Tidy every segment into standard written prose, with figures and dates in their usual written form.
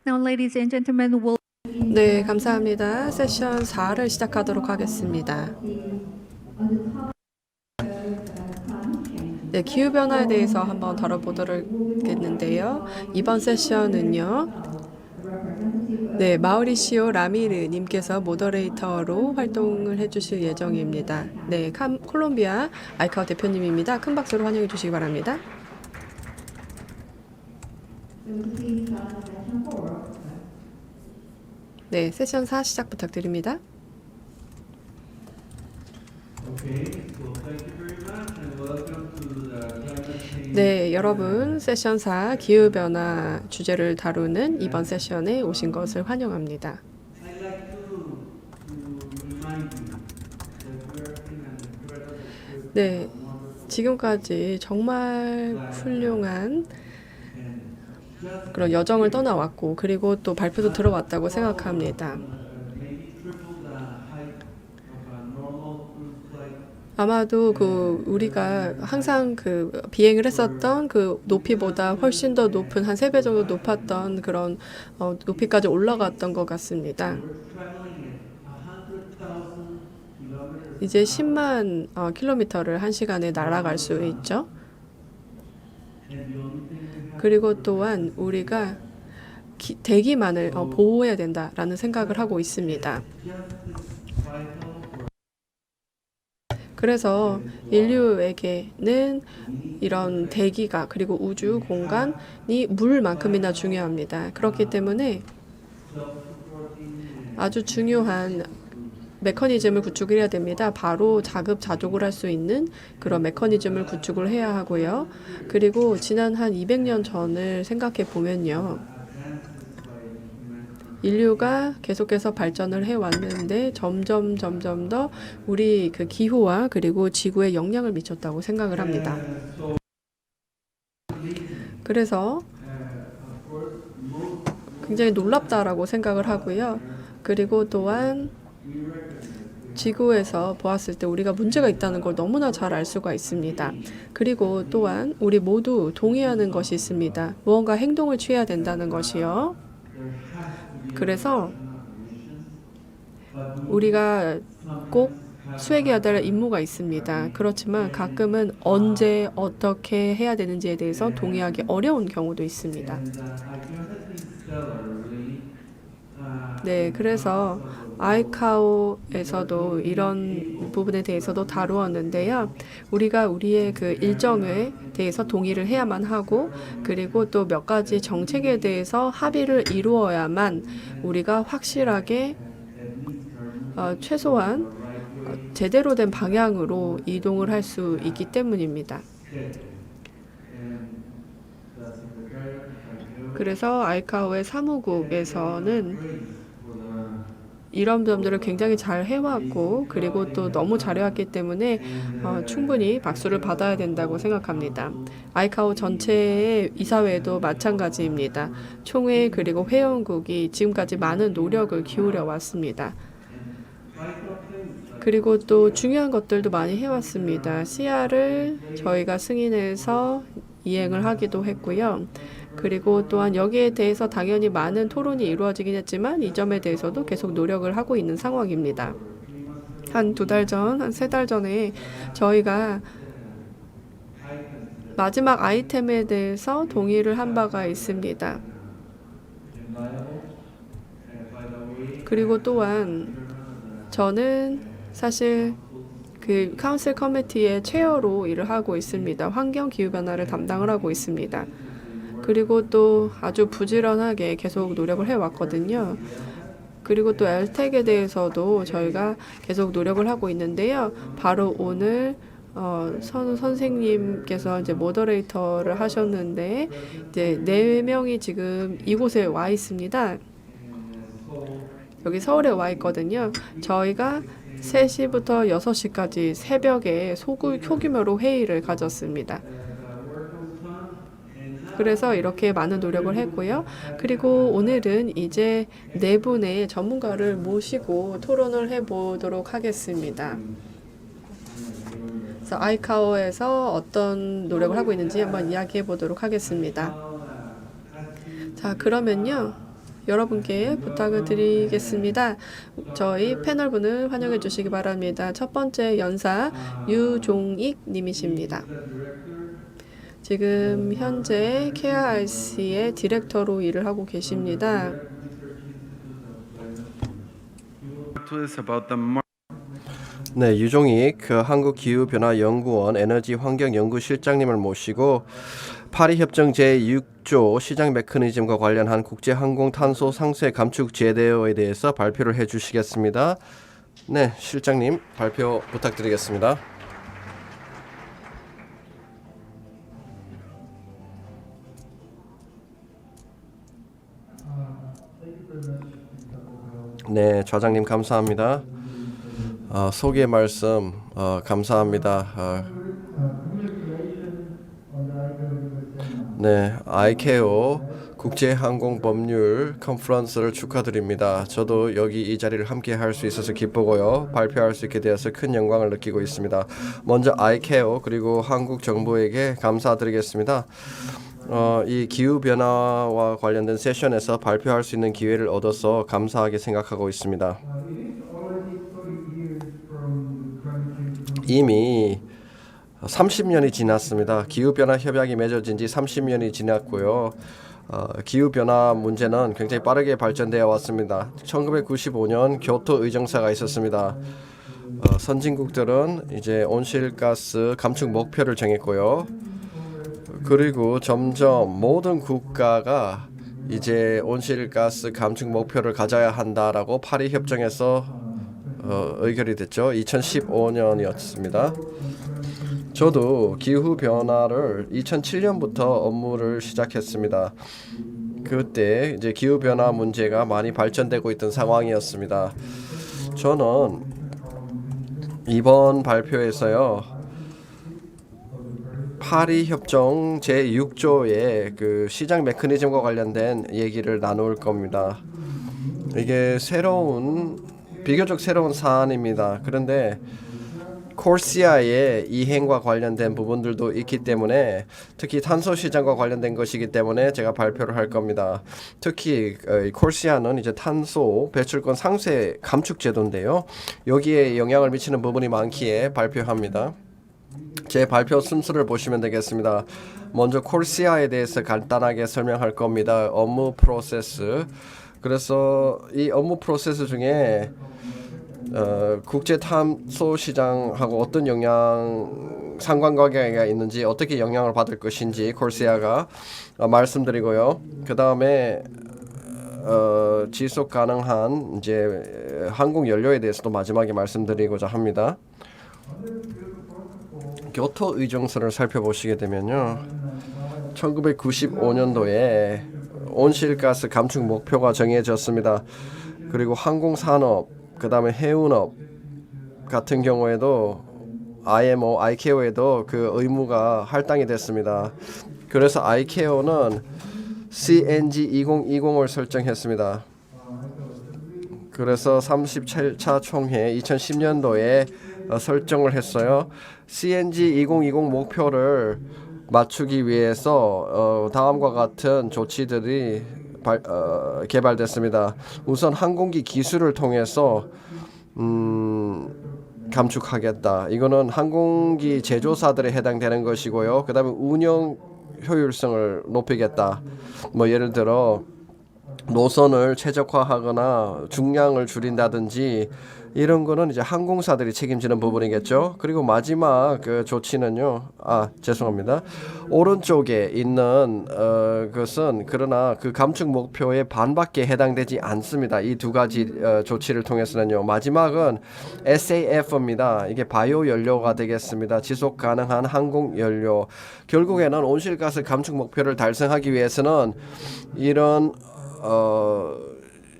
Now, ladies and gentlemen, we'll 네, 감사합니다. 세션 4를 시작하도록 하겠습니다. 네, 기후변화에 대해서 한번 다뤄보도록 하겠는데요. 이번 세션은요, 네, 마우리시오 라미르 님께서 모더레이터로 활동을 해주실 예정입니다. 네, 콜롬비아 아이카오 대표님입니다. 큰 박수로 환영해 주시기 바랍니다. 네, 세션 4 시작 부탁드립니다. 네, 여러분, 세션 4 기후변화 주제를 다루는 이번 세션에 오신 것을 환영합니다. 네, 지금까지 정말 훌륭한 그런 여정을 떠나왔고, 그리고 또 발표도 들어왔다고 생각합니다. 아마도 우리가 항상 비행을 했었던 그 높이보다 훨씬 더 높은 한 3배 정도 높았던 그런 높이까지 올라갔던 것 같습니다. 이제 10만 킬로미터를 1시간에 날아갈 수 있죠. 그리고 또한 우리가 대기만을 보호해야 된다라는 생각을 하고 있습니다. 그래서 인류에게는 이런 대기가 그리고 우주 공간이 물만큼이나 중요합니다. 그렇기 때문에 아주 중요한 메커니즘을 구축을 해야 됩니다. 바로 자급자족을 할 수 있는 그런 메커니즘을 구축을 해야 하고요. 그리고 지난 한 200년 전을 생각해 보면요. 인류가 계속해서 발전을 해왔는데 점점 더 우리 기후와 그리고 지구에 영향을 미쳤다고 생각을 합니다. 그래서 굉장히 놀랍다라고 생각을 하고요. 그리고 또한 지구에서 보았을 때 우리가 문제가 있다는 걸 너무나 잘 알 수가 있습니다. 그리고 또한 우리 모두 동의하는 것이 있습니다. 무언가 행동을 취해야 된다는 것이요. 그래서 우리가 꼭 수행해야 될 임무가 있습니다. 그렇지만 가끔은 언제 어떻게 해야 되는지에 대해서 동의하기 어려운 경우도 있습니다. 네, 그래서 아이카오에서도 이런 부분에 대해서도 다루었는데요. 우리가 우리의 일정에 대해서 동의를 해야만 하고, 그리고 또 몇 가지 정책에 대해서 합의를 이루어야만 우리가 확실하게 최소한 제대로 된 방향으로 이동을 할 수 있기 때문입니다. 그래서 아이카오의 사무국에서는 이런 점들을 굉장히 잘 해왔고, 그리고 또 너무 잘해왔기 때문에 충분히 박수를 받아야 된다고 생각합니다. 아이카오 전체의 이사회도 마찬가지입니다. 총회 그리고 회원국이 지금까지 많은 노력을 기울여 왔습니다. 그리고 또 중요한 것들도 많이 해왔습니다. CR을 저희가 승인해서 이행을 하기도 했고요. 그리고 또한 여기에 대해서 당연히 많은 토론이 이루어지긴 했지만 이 점에 대해서도 계속 노력을 하고 있는 상황입니다. 한 2달 전, 한 3달 전에 저희가 마지막 아이템에 대해서 동의를 한 바가 있습니다. 그리고 또한 저는 사실 카운슬 커미티의 체어로 일을 하고 있습니다. 환경 기후 변화를 담당을 하고 있습니다. 그리고 또 아주 부지런하게 계속 노력을 해왔거든요. 그리고 또 엘텍에 대해서도 저희가 계속 노력을 하고 있는데요. 바로 오늘 선생님께서 이제 모더레이터를 하셨는데 이제 4명이 지금 이곳에 와 있습니다. 여기 서울에 와 있거든요. 저희가 3시부터 6시까지 새벽에 소규모로 회의를 가졌습니다. 그래서 이렇게 많은 노력을 했고요. 그리고 오늘은 이제 4분의 전문가를 모시고 토론을 해보도록 하겠습니다. 그래서 아이카오에서 어떤 노력을 하고 있는지 한번 이야기해 보도록 하겠습니다. 자, 그러면요. 여러분께 부탁을 드리겠습니다. 저희 패널분을 환영해 주시기 바랍니다. 첫 번째 연사 유종익 님이십니다. 지금 현재 KRC의 디렉터로 일을 하고 계십니다. 네, 유종익 그 한국기후변화연구원 에너지환경연구실장님을 모시고 파리협정 제6조 시장 메커니즘과 관련한 국제항공탄소 상세 감축 제도에 대해서 발표를 해주시겠습니다. 네, 실장님 발표 부탁드리겠습니다. 네, 좌장님 감사합니다. 소개 말씀 감사합니다. 네, ICAO 국제항공법률 컨퍼런스를 축하드립니다. 저도 여기 이 자리를 함께 할 수 있어서 기쁘고요. 발표할 수 있게 되어서 큰 영광을 느끼고 있습니다. 먼저 ICAO 그리고 한국 정부에게 감사드리겠습니다. 이 기후변화와 관련된 세션에서 발표할 수 있는 기회를 얻어서 감사하게 생각하고 있습니다. 이미 30년이 지났습니다. 기후변화 협약이 맺어진 지 30년이 지났고요. 기후변화 문제는 굉장히 빠르게 발전되어 왔습니다. 1995년 교토 의정사가 있었습니다. 선진국들은 이제 온실가스 감축 목표를 정했고요. 그리고 점점 모든 국가가 이제 온실가스 감축 목표를 가져야 한다라고 파리 협정에서 의결이 됐죠. 2015년이었습니다. 저도 기후 변화를 2007년부터 업무를 시작했습니다. 그때 이제 기후 변화 문제가 많이 발전되고 있던 상황이었습니다. 저는 이번 발표에서요. 파리 협정 제6조의 그 시장 메커니즘과 관련된 얘기를 나눌 겁니다. 이게 비교적 새로운 사안입니다. 그런데 코르시아의 이행과 관련된 부분들도 있기 때문에 특히 탄소 시장과 관련된 것이기 때문에 제가 발표를 할 겁니다. 특히 코르시아는 이제 탄소 배출권 상세 감축 제도인데요. 여기에 영향을 미치는 부분이 많기에 발표합니다. 제 발표 순서를 보시면 되겠습니다. 먼저 코르시아에 대해서 간단하게 설명할 겁니다. 업무 프로세스. 그래서 이 업무 프로세스 중에 국제 탄소 시장하고 어떤 상관관계가 있는지 어떻게 영향을 받을 것인지 코르시아가 말씀드리고요. 그 다음에 지속 가능한 이제 항공 연료에 대해서도 마지막에 말씀드리고자 합니다. 교토 의정서를 살펴보시게 되면요, 1995년도에 온실가스 감축 목표가 정해졌습니다. 그리고 항공산업, 그 다음에 해운업 같은 경우에도 IMO, ICAO에도 그 의무가 할당이 됐습니다. 그래서 ICAO는 CNG 2020을 설정했습니다. 그래서 37차 총회 2010년도에 설정을 했어요. CNG 2020 목표를 맞추기 위해서 다음과 같은 조치들이 개발됐습니다. 우선 항공기 기술을 통해서 감축하겠다. 이거는 항공기 제조사들에 해당되는 것이고요. 그 다음에 운영 효율성을 높이겠다. 뭐 예를 들어 노선을 최적화하거나 중량을 줄인다든지 이런 거는 이제 항공사들이 책임지는 부분이겠죠. 그리고 마지막 그 조치는요. 죄송합니다. 오른쪽에 있는 것은 그러나 그 감축 목표의 반밖에 해당되지 않습니다. 이 두 가지 조치를 통해서는요. 마지막은 SAF입니다. 이게 바이오 연료가 되겠습니다. 지속 가능한 항공 연료. 결국에는 온실가스 감축 목표를 달성하기 위해서는 이런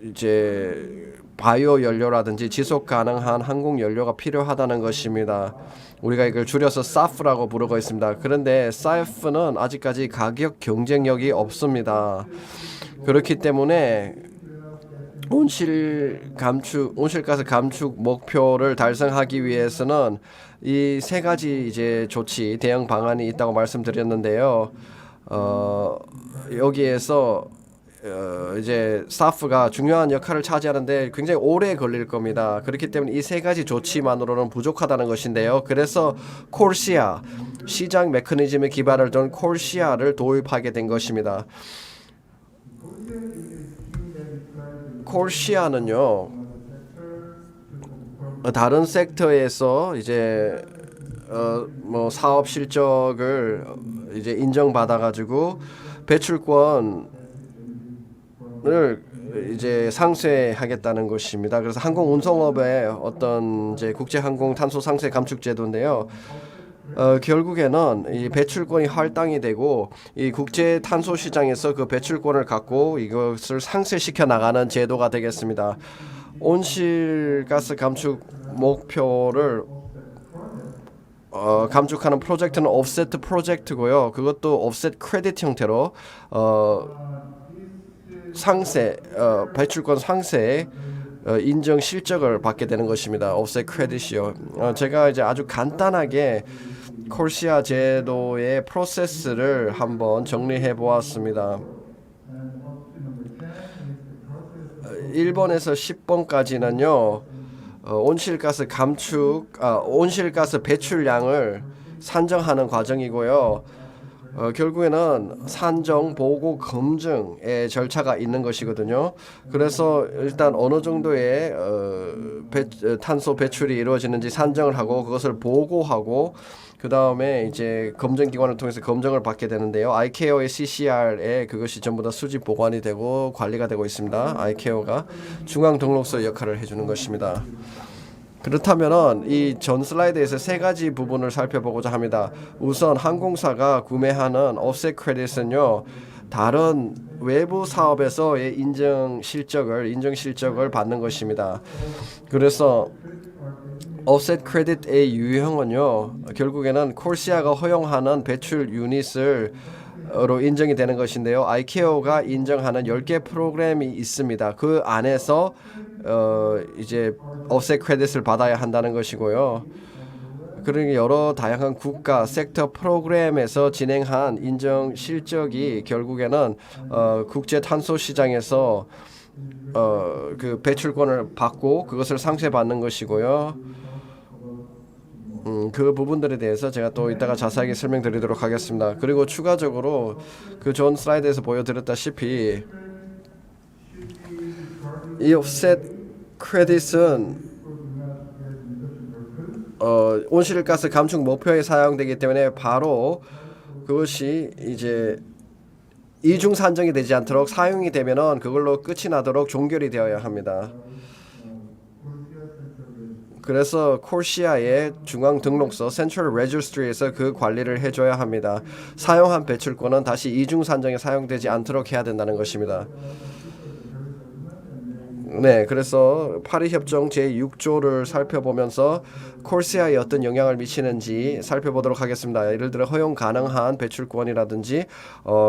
이제 바이오 연료라든지 지속 가능한 항공 연료가 필요하다는 것입니다. 우리가 이걸 줄여서 SAF라고 부르고 있습니다. 그런데 SAF는 아직까지 가격 경쟁력이 없습니다. 그렇기 때문에 온실가스 감축 목표를 달성하기 위해서는 이 세 가지 이제 조치 대응 방안이 있다고 말씀드렸는데요. 여기에서 이제 스타프가 중요한 역할을 차지하는데 굉장히 오래 걸릴 겁니다. 그렇기 때문에 이 세 가지 조치만으로는 부족하다는 것인데요. 그래서 콜시아 시장 메커니즘의 기반을 둔 콜시아를 도입하게 된 것입니다. 콜시아는요 다른 섹터에서 이제 뭐 사업 실적을 이제 인정받아 가지고 배출권을 이제 상쇄하겠다는 것입니다. 그래서 항공운송업의 어떤 이제 국제항공 탄소 상쇄 감축 제도인데요. 결국에는 이 배출권이 할당이 되고 이 국제 탄소 시장에서 그 배출권을 갖고 이것을 상쇄시켜 나가는 제도가 되겠습니다. 온실가스 감축 목표를 감축하는 프로젝트는 offset 프로젝트고요. 그것도 offset 크레딧 형태로 상세 배출권 상세에 인정 실적을 받게 되는 것입니다. offset 크레딧이요. 제가 이제 아주 간단하게 콜시아 제도의 프로세스를 한번 정리해 보았습니다. 1번에서 10번까지는요. 온실가스 감축, 온실가스 배출량을 산정하는 과정이고요. 결국에는 산정, 보고, 검증의 절차가 있는 것이거든요. 그래서 일단 어느 정도의 탄소 배출이 이루어지는지 산정을 하고 그것을 보고하고 그 다음에 이제 검증기관을 통해서 검증을 받게 되는데요. ICAO의 CCR에 그것이 전부 다 수집 보관이 되고 관리가 되고 있습니다. ICAO가 중앙 등록소 역할을 해주는 것입니다. 그렇다면은 이 전 슬라이드에서 세 가지 부분을 살펴보고자 합니다. 우선 항공사가 구매하는 offset credit은요. 다른 외부 사업에서의 인정 실적을 받는 것입니다. 그래서 offset credit의 유형은요. 결국에는 콜시아가 허용하는 배출 유닛으로 인정이 되는 것인데요. ICAO가 인정하는 10개 프로그램이 있습니다. 그 안에서 이제 offset credit을 받아야 한다는 것이고요. 그러니까 여러 다양한 국가 섹터 프로그램에서 진행한 인정 실적이 결국에는 국제 탄소 시장에서 그 배출권을 받고 그것을 상쇄받는 것이고요. 그 부분들에 대해서 제가 또 이따가 자세하게 설명드리도록 하겠습니다. 그리고 추가적으로 그 전 슬라이드에서 보여드렸다시피 이 offset credit은 온실가스 감축 목표에 사용되기 때문에 바로 그것이 이제 이중 산정이 되지 않도록 사용이 되면은 그걸로 끝이 나도록 종결이 되어야 합니다. 그래서 콜시아의 중앙 등록소 Central Registry에서 그 관리를 해줘야 합니다. 사용한 배출권은 다시 이중 산정에 사용되지 않도록 해야 된다는 것입니다. 네, 그래서 파리 협정 제6조를 살펴보면서 콜시아에 어떤 영향을 미치는지 살펴보도록 하겠습니다. 예를 들어 허용 가능한 배출권이라든지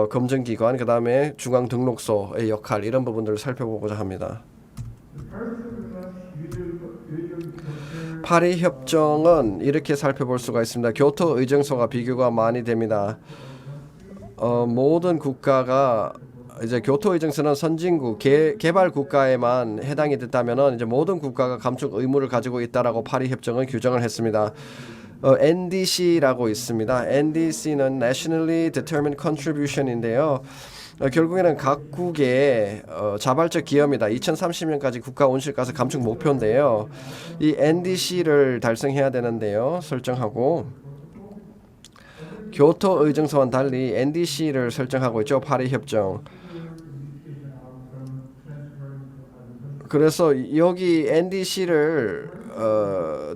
검증기관, 그 다음에 중앙 등록소의 역할 이런 부분들을 살펴보고자 합니다. 파리 협정은 이렇게 살펴볼 수가 있습니다. 교토 의정서가 비교가 많이 됩니다. 모든 국가가 이제 교토 의정서는 선진국 개발 국가에만 해당이 됐다면은 이제 모든 국가가 감축 의무를 가지고 있다라고 파리 협정은 규정을 했습니다. NDC라고 있습니다. NDC는 Nationally Determined Contribution인데요. 결국에는 각국의 자발적 기여입니다. 2030년까지 국가 온실가스 감축 목표인데요. 이 NDC를 달성해야 되는데요. 설정하고 교토 의정서와는 달리 NDC를 설정하고 있죠. 파리 협정. 그래서 여기 NDC를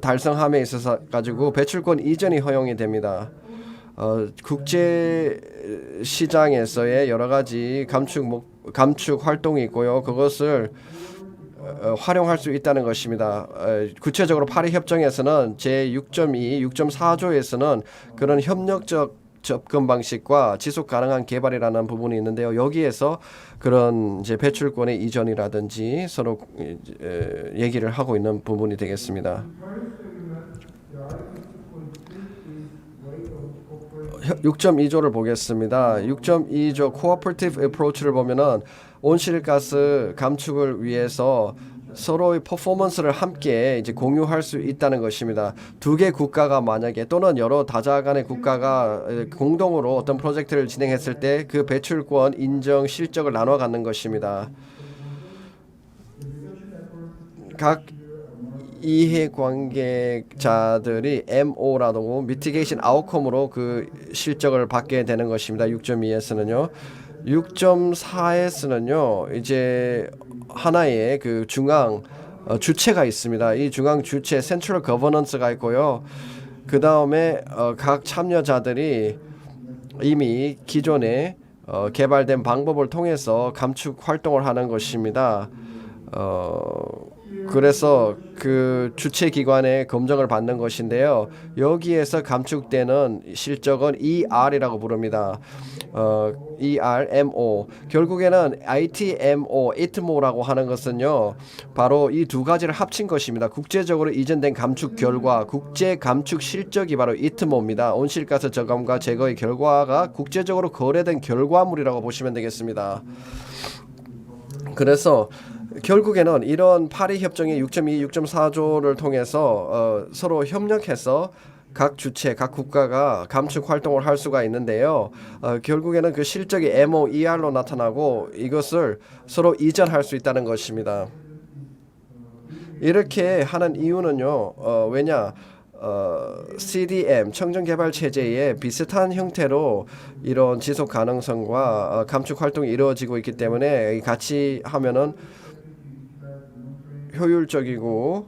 달성함에 있어서 가지고 배출권 이전이 허용이 됩니다. 국제 시장에서의 여러 가지 감축 활동이 있고요. 그것을 활용할 수 있다는 것입니다. 구체적으로 파리 협정에서는 제6.2, 6.4조에서는 그런 협력적 접근 방식과 지속 가능한 개발이라는 부분이 있는데요. 여기에서 그런 이제 배출권의 이전이라든지 서로 얘기를 하고 있는 부분이 되겠습니다. 6.2조를 보겠습니다. 6.2조 Cooperative Approach를 보면은 온실가스 감축을 위해서 서로의 퍼포먼스를 함께 이제 공유할 수 있다는 것입니다. 두 개 국가가 만약에 또는 여러 다자 간의 국가가 공동으로 어떤 프로젝트를 진행했을 때 그 배출권 인정 실적을 나눠 갖는 것입니다. 각 이해관계자들이 MO라고 미티게이션 아웃컴으로 그 실적을 받게 되는 것입니다. 6.2에서는요. 6.4에서는요. 이제 하나의 그 중앙 주체가 있습니다. 이 중앙 주체 센트럴 거버넌스가 있고요. 그 다음에 각 참여자들이 이미 기존에 개발된 방법을 통해서 감축 활동을 하는 것입니다. 그래서 그 주체 기관의 검증을 받는 것인데요. 여기에서 감축되는 실적은 ER이라고 부릅니다. ERMO. 결국에는 ITMO, ITMO라고 하는 것은요. 바로 이 두 가지를 합친 것입니다. 국제적으로 이전된 감축 결과, 국제 감축 실적이 바로 ITMO입니다. 온실가스 저감과 제거의 결과가 국제적으로 거래된 결과물이라고 보시면 되겠습니다. 그래서 결국에는 이런 파리 협정의 6.2, 6.4조를 통해서 서로 협력해서 각 주체, 각 국가가 감축 활동을 할 수가 있는데요. 결국에는 그 실적이 MOER로 나타나고 이것을 서로 이전할 수 있다는 것입니다. 이렇게 하는 이유는요. 왜냐? CDM 청정개발 체제의 비슷한 형태로 이런 지속 가능성과 감축 활동이 이루어지고 있기 때문에 같이 하면은 효율적이고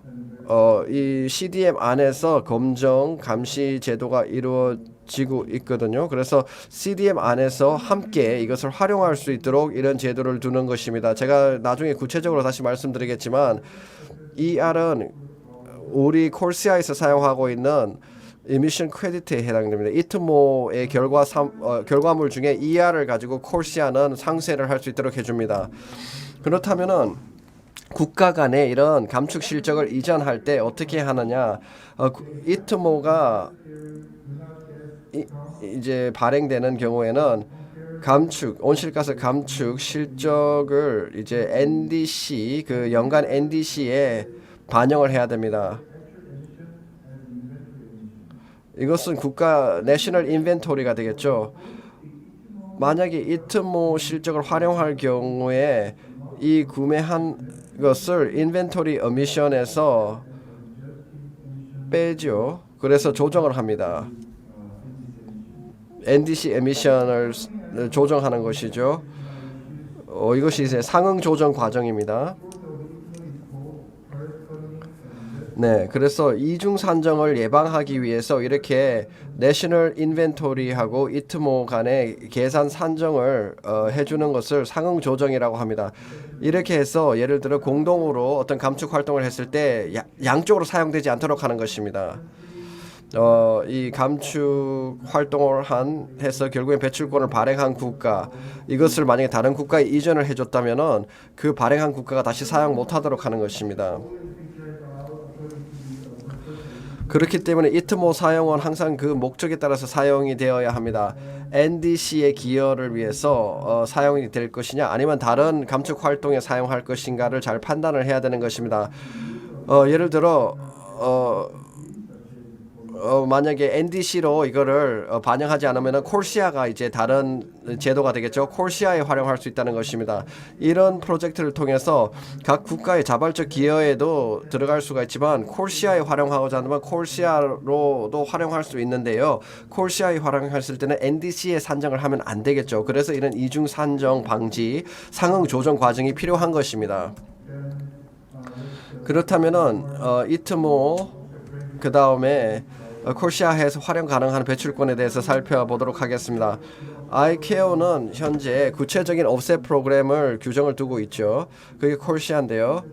이 CDM 안에서 검정 감시 제도가 이루어지고 있거든요. 그래서 CDM 안에서 함께 이것을 활용할 수 있도록 이런 제도를 두는 것입니다. 제가 나중에 구체적으로 다시 말씀드리겠지만 ER은 우리 콜시아에서 사용하고 있는 emission credit에 해당됩니다. 이트모의 결과물 중에 ER을 가지고 콜시아는 상쇄를 할 수 있도록 해줍니다. 그렇다면은 국가 간에 이런 감축 실적을 이전할 때 어떻게 하느냐? 이트모가 이제 발행되는 경우에는 온실가스 감축 실적을 이제 NDC 그 연간 NDC에 반영을 해야 됩니다. 이것은 국가 내셔널 인벤토리가 되겠죠. 만약에 이트모 실적을 활용할 경우에 이 구매한 것을 인벤토리 어미션에서 빼죠. 그래서 조정을 합니다. NDC 에미션을 조정하는 것이죠. 이것이 이제 상응 조정 과정입니다. 네, 그래서 이중 산정을 예방하기 위해서 이렇게 내셔널 인벤토리하고 이트모 간의 계산 산정을 해주는 것을 상응 조정이라고 합니다. 이렇게 해서 예를 들어 공동으로 어떤 감축 활동을 했을 때 양쪽으로 사용되지 않도록 하는 것입니다. 이 감축 활동을 해서 결국엔 배출권을 발행한 국가 이것을 만약에 다른 국가에 이전을 해줬다면은 그 발행한 국가가 다시 사용 못하도록 하는 것입니다. 그렇기 때문에 이트모 사용은 항상 그 목적에 따라서 사용이 되어야 합니다. NDC의 기여를 위해서 사용이 될 것이냐 아니면 다른 감축 활동에 사용할 것인가를 잘 판단을 해야 되는 것입니다. 예를 들어 만약에 NDC로 이거를 반영하지 않으면 콜시아가 이제 다른 제도가 되겠죠. 콜시아에 활용할 수 있다는 것입니다. 이런 프로젝트를 통해서 각 국가의 자발적 기여에도 들어갈 수가 있지만 콜시아에 활용하고자 하면 콜시아로도 활용할 수 있는데요. 콜시아에 활용했을 때는 NDC에 산정을 하면 안 되겠죠. 그래서 이런 이중 산정 방지 상응 조정 과정이 필요한 것입니다. 그렇다면은 이트모 그 다음에 콜시아에서 활용 가능한 배출권에 대해서 살펴보도록 하겠습니다. ICAO는 현재 구체적인 offset 프로그램을 규정을 두고 있죠. 그게 콜시아인데요.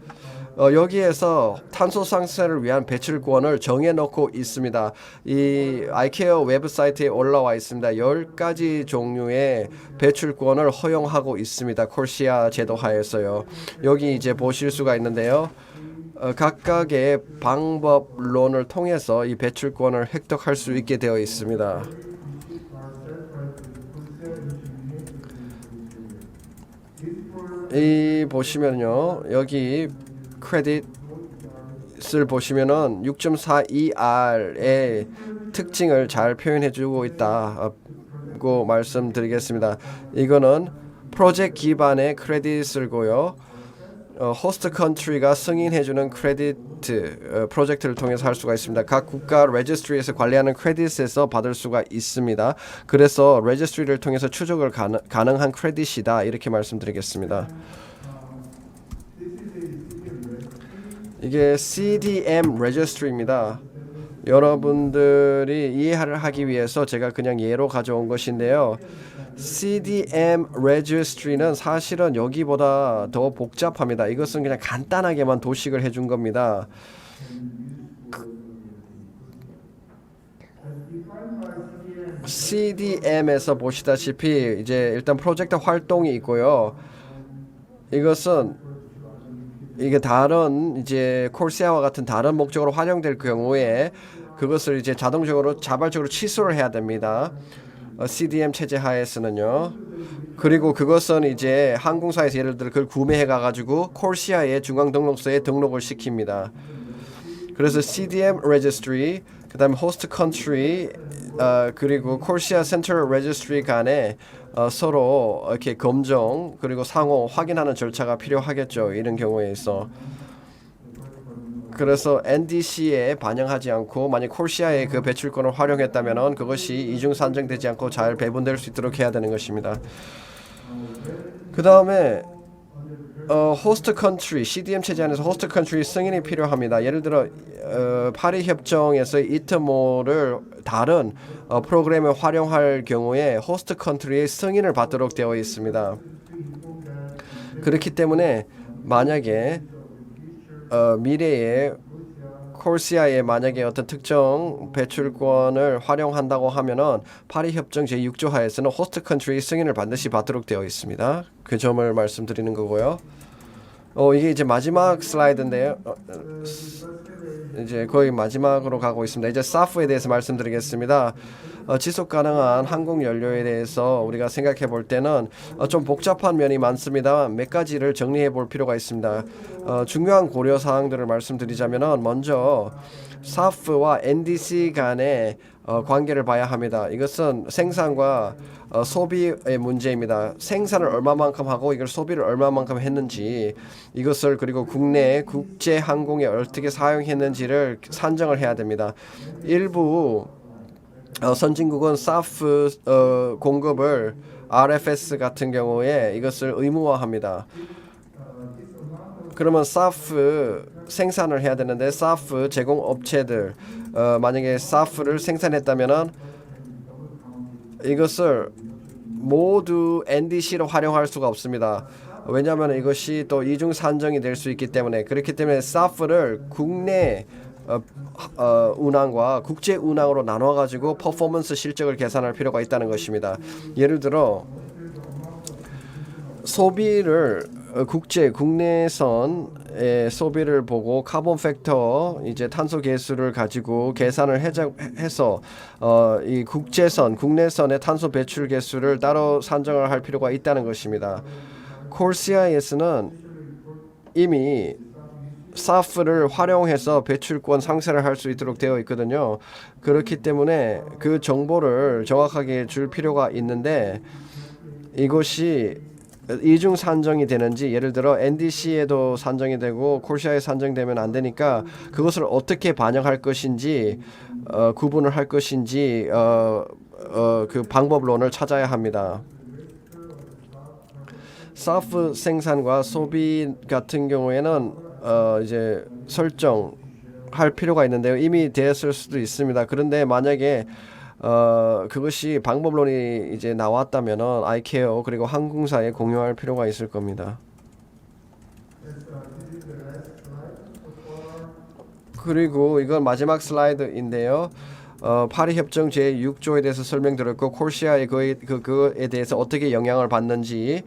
여기에서 탄소 상쇄를 위한 배출권을 정해놓고 있습니다. 이 ICAO 웹사이트에 올라와 있습니다. 10가지 종류의 배출권을 허용하고 있습니다. 콜시아 제도 하에서요. 여기 이제 보실 수가 있는데요. 각각의 방법론을 통해서 이 배출권을 획득할 수 있게 되어 있습니다. 이 보시면요, 여기 크레딧을 보시면은 6.42R의 특징을 잘 표현해주고 있다고 말씀드리겠습니다. 이거는 프로젝트 기반의 크레딧을고요. 호스트 컨트리가 승인해주는 크레딧 프로젝트를 통해서 할 수가 있습니다. 각 국가 레지스트리에서 관리하는 크레딧에서 받을 수가 있습니다. 그래서 레지스트리를 통해서 추적을 가능한 크레딧이다 이렇게 말씀드리겠습니다. 이게 CDM 레지스트리입니다. 여러분들이 이해를 하기 위해서 제가 그냥 예로 가져온 것인데요. CDM registry는 사실은 여기보다 더 복잡합니다. 이것은 그냥 간단하게만 도식을 해준 겁니다. CDM에서 보시다시피 이제 일단 프로젝트 활동이 있고요. 이것은 이게 다른 이제 콜세아와 같은 다른 목적으로 활용될 경우에 그것을 이제 자발적으로 취소를 해야 됩니다. CDM 체제 하에서는요. 그리고 그것은 이제 항공사에서 예를 들어 그걸 구매해 가가지고 콜시아의 중앙 등록소에 등록을 시킵니다. 그래서 CDM registry, 그다음에 host country, 그리고 콜시아 센트럴 registry 간에 서로 이렇게 검정 그리고 상호 확인하는 절차가 필요하겠죠. 이런 경우에 있어. 그래서 NDC에 반영하지 않고 만약 콜시아의 그 배출권을 활용했다면은 그것이 이중 산정되지 않고 잘 배분될 수 있도록 해야 되는 것입니다. 그 다음에 호스트 컨트리 CDM 체제 안에서 호스트 컨트리 승인이 필요합니다. 예를 들어 파리 협정에서 이트모를 다른 프로그램에 활용할 경우에 호스트 컨트리의 승인을 받도록 되어 있습니다. 그렇기 때문에 만약에 미래에 콜시아에 만약에 어떤 특정 배출권을 활용한다고 하면은 파리 협정 제6조 하에서는 호스트 컨트리 승인을 반드시 받도록 되어 있습니다. 그 점을 말씀드리는 거고요. 이게 이제 마지막 슬라이드인데요. 이제 거의 마지막으로 가고 있습니다. 이제 SAF에 대해서 말씀드리겠습니다. 지속 가능한 항공 연료에 대해서 우리가 생각해 볼 때는 좀 복잡한 면이 많습니다. 몇 가지를 정리해 볼 필요가 있습니다. 중요한 고려 사항들을 말씀드리자면은 먼저 SAF와 NDC 간의 관계를 봐야 합니다. 이것은 생산과 소비의 문제입니다. 생산을 얼마만큼 하고 이걸 소비를 얼마만큼 했는지 이것을 그리고 국내 국제 항공에 어떻게 사용했는지를 산정을 해야 됩니다. 일부 선진국은 SAF 공급을 RFS 같은 경우에 이것을 의무화합니다. 그러면 SAF 생산을 해야 되는데 SAF 제공 업체들 만약에 SAF를 생산했다면은 이것을 모두 NDC로 활용할 수가 없습니다. 왜냐하면 이것이 또 이중 산정이 될 수 있기 때문에 그렇기 때문에 SAF를 국내 운항과 국제 운항으로 나눠 가지고 퍼포먼스 실적을 계산할 필요가 있다는 것입니다. 예를 들어 소비를 국내선의 소비를 보고 카본 팩터 이제 탄소 계수를 가지고 계산을 해서 이 국내선의 탄소 배출 계수를 따로 산정을 할 필요가 있다는 것입니다. 콜시아에서는 이미 SAF를 활용해서 배출권 상세를 할 수 있도록 되어 있거든요. 그렇기 때문에 그 정보를 정확하게 줄 필요가 있는데 이것이 이중 산정이 되는지 예를 들어 NDC에도 산정이 되고 콜시아에 산정되면 안 되니까 그것을 어떻게 반영할 것인지 구분을 할 것인지 그 방법론을 찾아야 합니다. SAF 생산과 소비 같은 경우에는 이제 설정할 필요가 있는데요. 이미 되었을 수도 있습니다. 그런데 만약에 그것이 방법론이 이제 나왔다면은 ICAO 그리고 항공사에 공유할 필요가 있을 겁니다. 그리고 이건 마지막 슬라이드인데요. 파리 협정 제6조에 대해서 설명드렸고 콜시아의 그거에 대해서 어떻게 영향을 받는지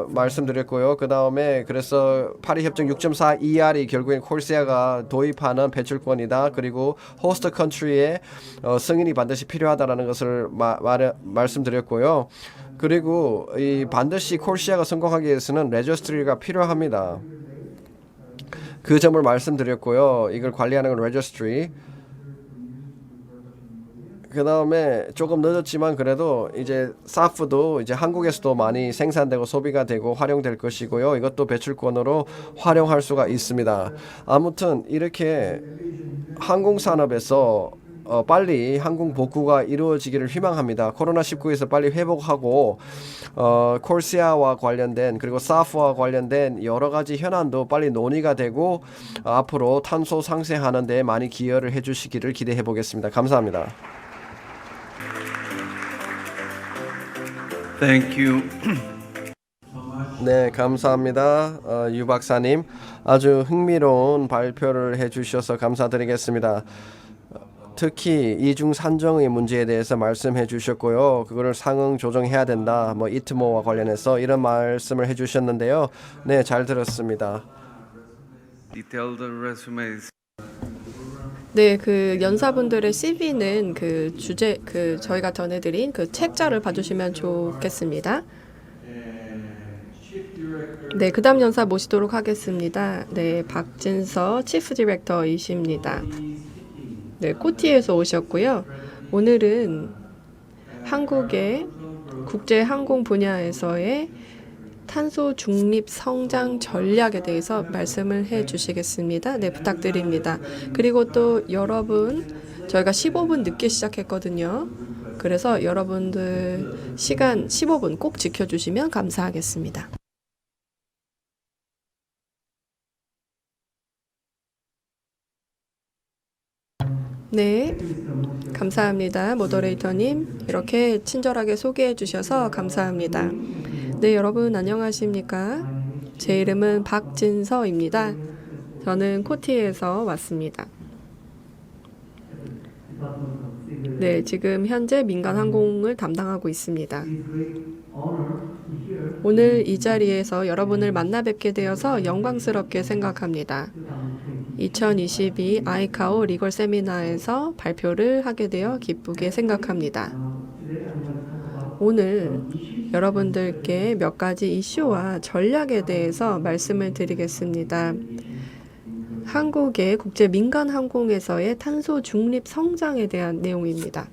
말씀드렸고요. 그 다음에 그래서 파리 협정 6.4 ER이 결국엔 콜시아가 도입하는 배출권이다. 그리고 호스트 컨트리의 승인이 반드시 필요하다라는 것을 말씀드렸고요. 그리고 이 반드시 콜시아가 성공하기 위해서는 레저스트리가 필요합니다. 그 점을 말씀드렸고요. 이걸 관리하는 건 레저스트리. 그 다음에 조금 늦었지만 그래도 이제 사프도 이제 한국에서도 많이 생산되고 소비가 되고 활용될 것이고요. 이것도 배출권으로 활용할 수가 있습니다. 아무튼 이렇게 항공산업에서 빨리 항공 복구가 이루어지기를 희망합니다. 코로나19에서 빨리 회복하고 콜시아와 관련된 그리고 사프와 관련된 여러 가지 현안도 빨리 논의가 되고 앞으로 탄소 상쇄하는 데 많이 기여를 해주시기를 기대해 보겠습니다. 감사합니다. Thank you. 네, 감사합니다. 유 박사님 아주 흥미로운 발표를 해주셔서 감사드리겠습니다. 특히 이중 산정의 문제에 대해서 말씀해 주셨고요. 그거를 상응 조정해야 된다. 뭐 이트모와 관련해서 이런 말씀을 해주셨는데요. 네, 잘 들었습니다. Detailed resumes. 네, 그 연사분들의 CV는 저희가 전해드린 그 책자를 봐주시면 좋겠습니다. 네, 그다음 연사 모시도록 하겠습니다. 네, 박진서 치프 디렉터이십니다. 네, 코티에서 오셨고요. 오늘은 한국의 국제 항공 분야에서의 탄소 중립 성장 전략에 대해서 말씀을 해 주시겠습니다. 네, 부탁드립니다. 그리고 또 여러분, 저희가 15분 늦게 시작했거든요. 그래서 여러분들 시간 15분 꼭 지켜주시면 감사하겠습니다. 네, 감사합니다. 모더레이터님, 이렇게 친절하게 소개해 주셔서 감사합니다. 네, 여러분 안녕하십니까? 제 이름은 박진서입니다. 저는 코티에서 왔습니다. 네, 지금 현재 민간 항공을 담당하고 있습니다. 오늘 이 자리에서 여러분을 만나 뵙게 되어서 영광스럽게 생각합니다. 2022 아이카오 리걸 세미나에서 발표를 하게 되어 기쁘게 생각합니다. 오늘 여러분들께 몇 가지 이슈와 전략에 대해서 말씀을 드리겠습니다. 한국의 국제 민간 항공에서의 탄소 중립 성장에 대한 내용입니다.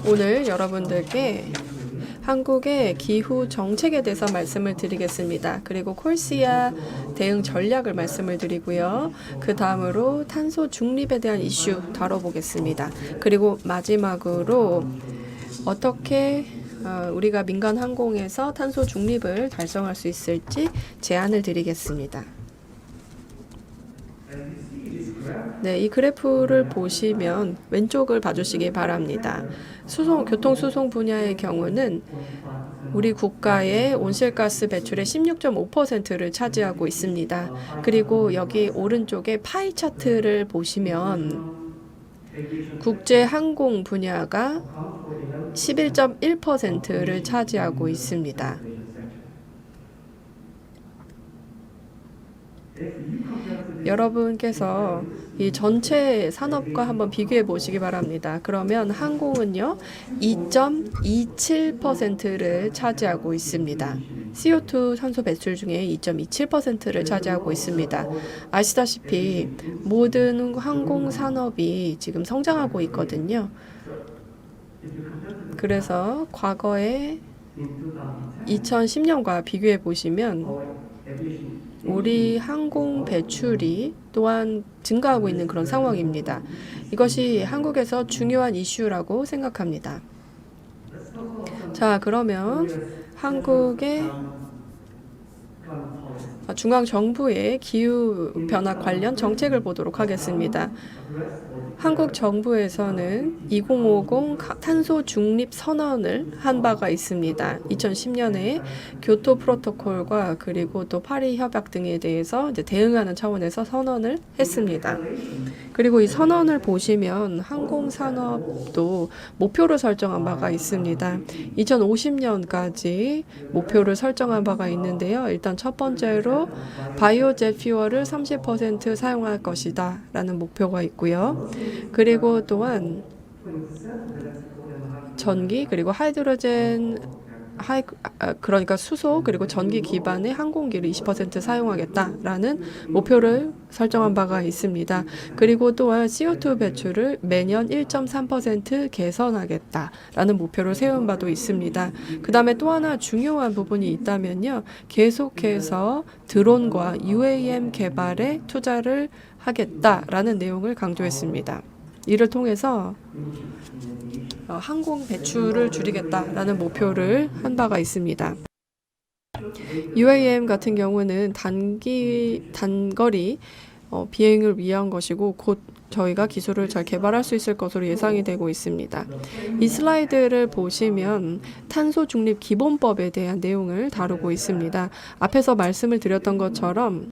오늘 여러분들께 한국의 기후 정책에 대해서 말씀을 드리겠습니다. 그리고 콜시아 대응 전략을 말씀을 드리고요. 그 다음으로 탄소 중립에 대한 이슈 다뤄보겠습니다. 그리고 마지막으로 어떻게 우리가 민간 항공에서 탄소 중립을 달성할 수 있을지 제안을 드리겠습니다. 네, 이 그래프를 보시면 왼쪽을 봐주시기 바랍니다. 교통수송 분야의 경우는 우리 국가의 온실가스 배출의 16.5%를 차지하고 있습니다. 그리고 여기 오른쪽에 파이 차트를 보시면 국제 항공 분야가 11.1%를 차지하고 있습니다. 여러분께서 이 전체 산업과 한번 비교해 보시기 바랍니다. 그러면 항공은요 2.27%를 차지하고 있습니다. CO2 탄소 배출 중에 2.27%를 차지하고 있습니다. 아시다시피 모든 항공 산업이 지금 성장하고 있거든요. 그래서 과거에 2010년과 비교해 보시면 우리 항공 배출이 또한 증가하고 있는 그런 상황입니다. 이것이 한국에서 중요한 이슈라고 생각합니다. 자, 그러면 한국의 중앙정부의 기후변화 관련 정책을 보도록 하겠습니다. 한국 정부에서는 2050 탄소 중립 선언을 한 바가 있습니다. 2010년에 교토 프로토콜과 그리고 또 파리 협약 등에 대해서 이제 대응하는 차원에서 선언을 했습니다. 그리고 이 선언을 보시면 항공산업도 목표를 설정한 바가 있습니다. 2050년까지 목표를 설정한 바가 있는데요. 일단 첫 번째로 바이오젯 퓨얼을 30% 사용할 것이다 라는 목표가 있고요. 그리고 또한 전기 그리고 하이드로젠 그러니까 수소 그리고 전기 기반의 항공기를 20% 사용하겠다라는 목표를 설정한 바가 있습니다. 그리고 또한 CO2 배출을 매년 1.3% 개선하겠다라는 목표를 세운 바도 있습니다. 그 다음에 또 하나 중요한 부분이 있다면요. 계속해서 드론과 UAM 개발에 투자를 하겠다라는 내용을 강조했습니다. 이를 통해서 항공 배출을 줄이겠다라는 목표를 한 바가 있습니다. UAM 같은 경우는 단거리 비행을 위한 것이고 곧 저희가 기술을 잘 개발할 수 있을 것으로 예상이 되고 있습니다. 이 슬라이드를 보시면 탄소 중립 기본법에 대한 내용을 다루고 있습니다. 앞에서 말씀을 드렸던 것처럼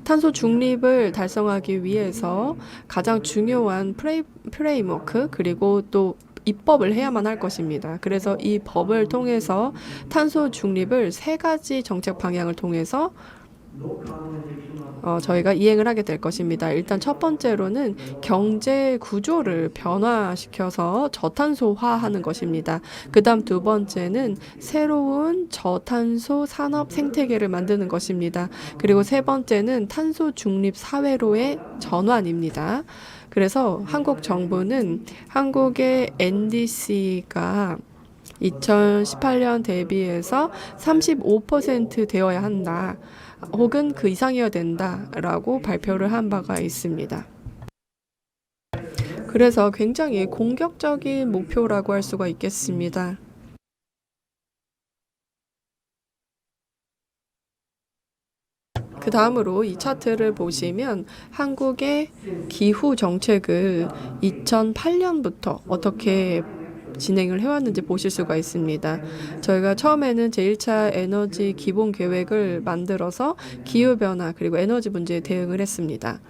탄소 중립을 달성하기 위해서 가장 중요한 프레임워크 그리고 또 입법을 해야만 할 것입니다. 그래서 이 법을 통해서 탄소 중립을 3가지 정책 방향을 통해서 저희가 이행을 하게 될 것입니다. 일단 첫 번째로는 경제 구조를 변화시켜서 저탄소화하는 것입니다. 그 다음 두 번째는 새로운 저탄소 산업 생태계를 만드는 것입니다. 그리고 세 번째는 탄소 중립 사회로의 전환입니다. 그래서 한국 정부는 한국의 NDC가 2018년 대비해서 35% 되어야 한다. 혹은 그 이상이어야 된다라고 발표를 한 바가 있습니다. 그래서 굉장히 공격적인 목표라고 할 수가 있겠습니다. 그 다음으로 이 차트를 보시면 한국의 기후 정책을 2008년부터 어떻게 진행을 해왔는지 보실 수가 있습니다. 저희가 처음에는 제1차 에너지 기본 계획을 만들어서 기후변화 그리고 에너지 문제에 대응을 했습니다.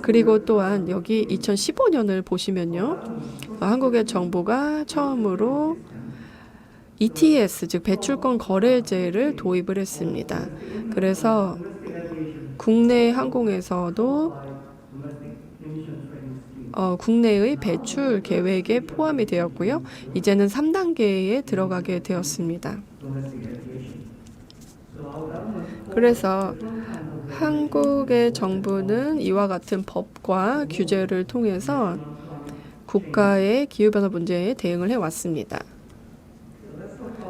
그리고 또한 여기 2015년을 보시면요. 한국의 정부가 처음으로 ETS 즉 배출권 거래제를 도입을 했습니다. 그래서 국내 항공에서도 국내의 배출 계획에 포함이 되었고요. 이제는 3단계에 들어가게 되었습니다. 그래서 한국의 정부는 이와 같은 법과 규제를 통해서 국가의 기후변화 문제에 대응을 해왔습니다.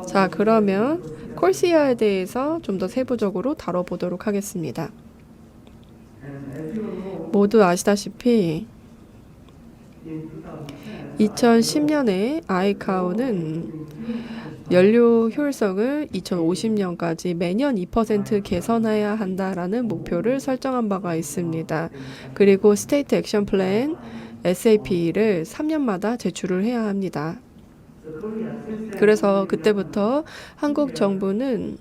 자, 그러면 콜시아에 대해서 좀 더 세부적으로 다뤄보도록 하겠습니다. 모두 아시다시피 2010년에 아이카오는 연료 효율성을 2050년까지 매년 2% 개선해야 한다라는 목표를 설정한 바가 있습니다. 그리고 스테이트 액션 플랜 SAP를 3년마다 제출을 해야 합니다. 그래서 그때부터 한국 정부는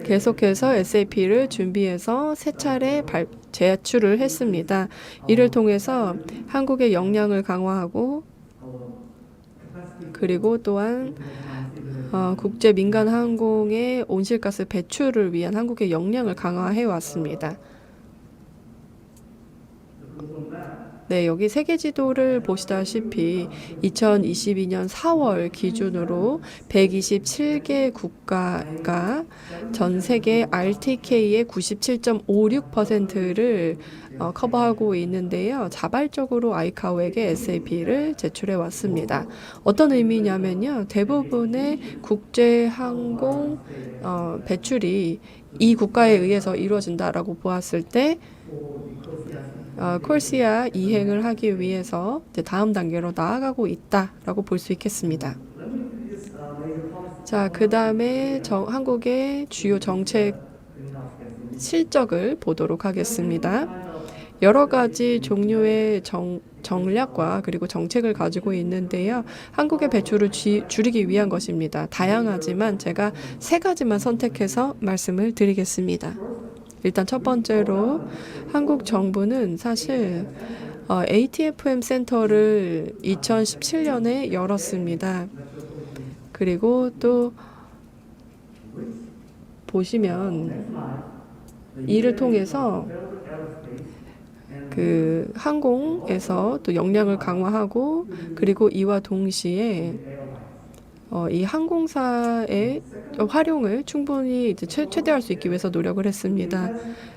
계속해서 SAP를 준비해서 3차례 제출을 했습니다. 이를 통해서 한국의 역량을 강화하고 그리고 또한 국제 민간 항공의 온실가스 배출을 위한 한국의 역량을 강화해 왔습니다. 네, 여기 세계 지도를 보시다시피 2022년 4월 기준으로 127개 국가가 전 세계 RTK의 97.56%를 커버하고 있는데요. 자발적으로 아이카오에게 SAP를 제출해 왔습니다. 어떤 의미냐면요. 대부분의 국제 항공 배출이 이 국가에 의해서 이루어진다라고 보았을 때 콜시아 이행을 하기 위해서 이제 다음 단계로 나아가고 있다라고 볼 수 있겠습니다. 자, 그 다음에 한국의 주요 정책 실적을 보도록 하겠습니다. 여러 가지 종류의 전략과 그리고 정책을 가지고 있는데요. 한국의 배출을 줄이기 위한 것입니다. 다양하지만 제가 세 가지만 선택해서 말씀을 드리겠습니다. 일단 첫 번째로 한국 정부는 사실 ATFM 센터를 2017년에 열었습니다. 그리고 또 보시면 이를 통해서 그 항공에서 또 역량을 강화하고 그리고 이와 동시에 이 항공사의 활용을 충분히 이제 최대화할 수 있기 위해서 노력을 했습니다.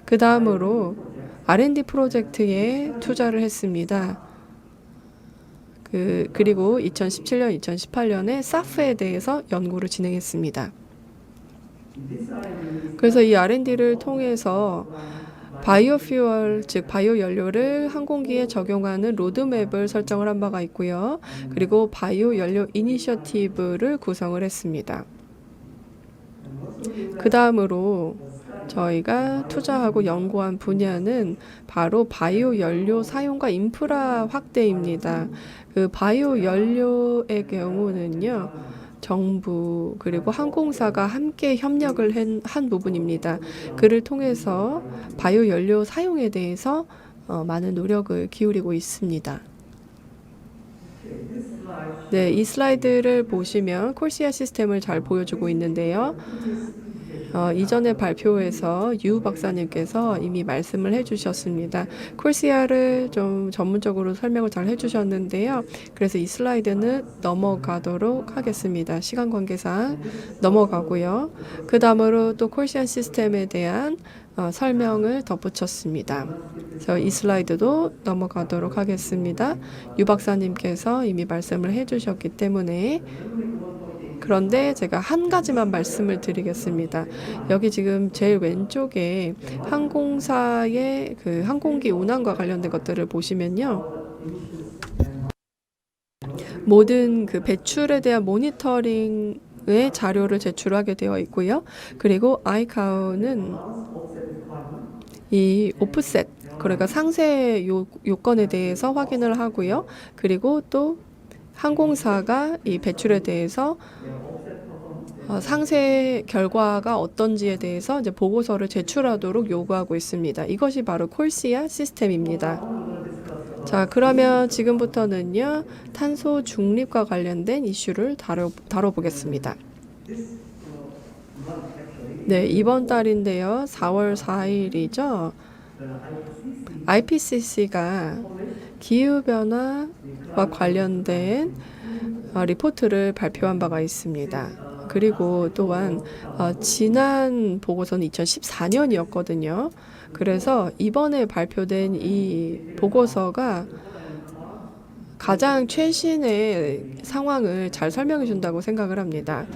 그 다음으로 R&D 프로젝트에 투자를 했습니다. 그리고 2017년, 2018년에 사프에 대해서 연구를 진행했습니다. 그래서 이 R&D를 통해서 바이오퓨얼, 즉 바이오 연료를 항공기에 적용하는 로드맵을 설정을 한 바가 있고요. 그리고 바이오 연료 이니셔티브를 구성을 했습니다. 그 다음으로 저희가 투자하고 연구한 분야는 바로 바이오 연료 사용과 인프라 확대입니다. 그 바이오 연료의 경우는요. 정부 그리고 항공사가 함께 협력을 한 부분입니다. 그를 통해서 바이오 연료 사용에 대해서 많은 노력을 기울이고 있습니다. 네, 이 슬라이드를 보시면 콜시아 시스템을 잘 보여주고 있는데요. 이전에 발표에서 유 박사님께서 이미 말씀을 해주셨습니다. 콜시아를 좀 전문적으로 설명을 잘 해주셨는데요. 그래서 이 슬라이드는 넘어가도록 하겠습니다. 시간 관계상 넘어가고요. 그 다음으로 또 콜시아 시스템에 대한 설명을 덧붙였습니다. 그래서 이 슬라이드도 넘어가도록 하겠습니다. 유 박사님께서 이미 말씀을 해주셨기 때문에 그런데 제가 한 가지만 말씀을 드리겠습니다. 여기 지금 제일 왼쪽에 항공사의 그 항공기 운항과 관련된 것들을 보시면요. 모든 그 배출에 대한 모니터링의 자료를 제출하게 되어 있고요. 그리고 아이카오는 이 오프셋, 그러니까 상세 요건에 대해서 확인을 하고요. 그리고 또 항공사가 이 배출에 대해서 상세 결과가 어떤지에 대해서 이제 보고서를 제출하도록 요구하고 있습니다. 이것이 바로 콜시아 시스템입니다. 자, 그러면 지금부터는요, 탄소 중립과 관련된 이슈를 다뤄보겠습니다. 네, 이번 달인데요, 4월 4일이죠. IPCC가 기후변화와 관련된 리포트를 발표한 바가 있습니다. 그리고 또한 지난 보고서는 2014년이었거든요. 그래서 이번에 발표된 이 보고서가 가장 최신의 상황을 잘 설명해 준다고 생각을 합니다.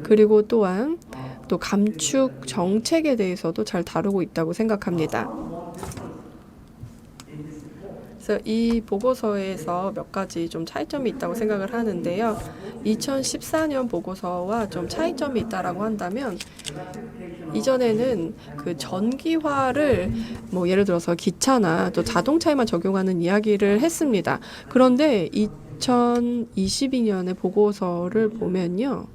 그리고 또한 또 감축 정책에 대해서도 잘 다루고 있다고 생각합니다. 그래서 이 보고서에서 몇 가지 좀 차이점이 있다고 생각을 하는데요. 2014년 보고서와 좀 차이점이 있다라고 한다면 이전에는 그 전기화를 뭐 예를 들어서 기차나 또 자동차에만 적용하는 이야기를 했습니다. 그런데 2022년의 보고서를 보면요.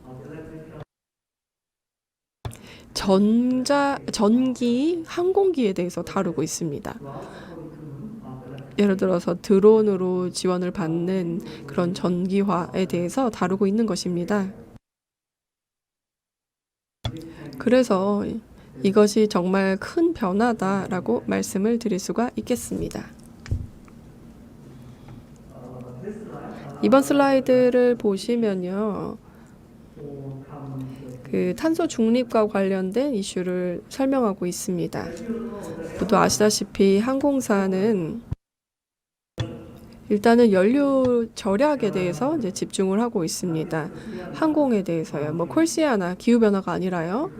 전기 항공기에 대해서 다루고 있습니다. 예를 들어서 드론으로 지원을 받는 그런 전기화에 대해서 다루고 있는 것입니다. 그래서 이것이 정말 큰 변화다라고 말씀을 드릴 수가 있겠습니다. 이번 슬라이드를 보시면요. 그 탄소 중립과 관련된 이슈를 설명하고 있습니다. 모두 아시다시피 항공사는 일단은 연료 절약에 대해서 이제 집중을 하고 있습니다. 항공에 대해서요. 뭐 콜시아나 기후 변화가 아니라요.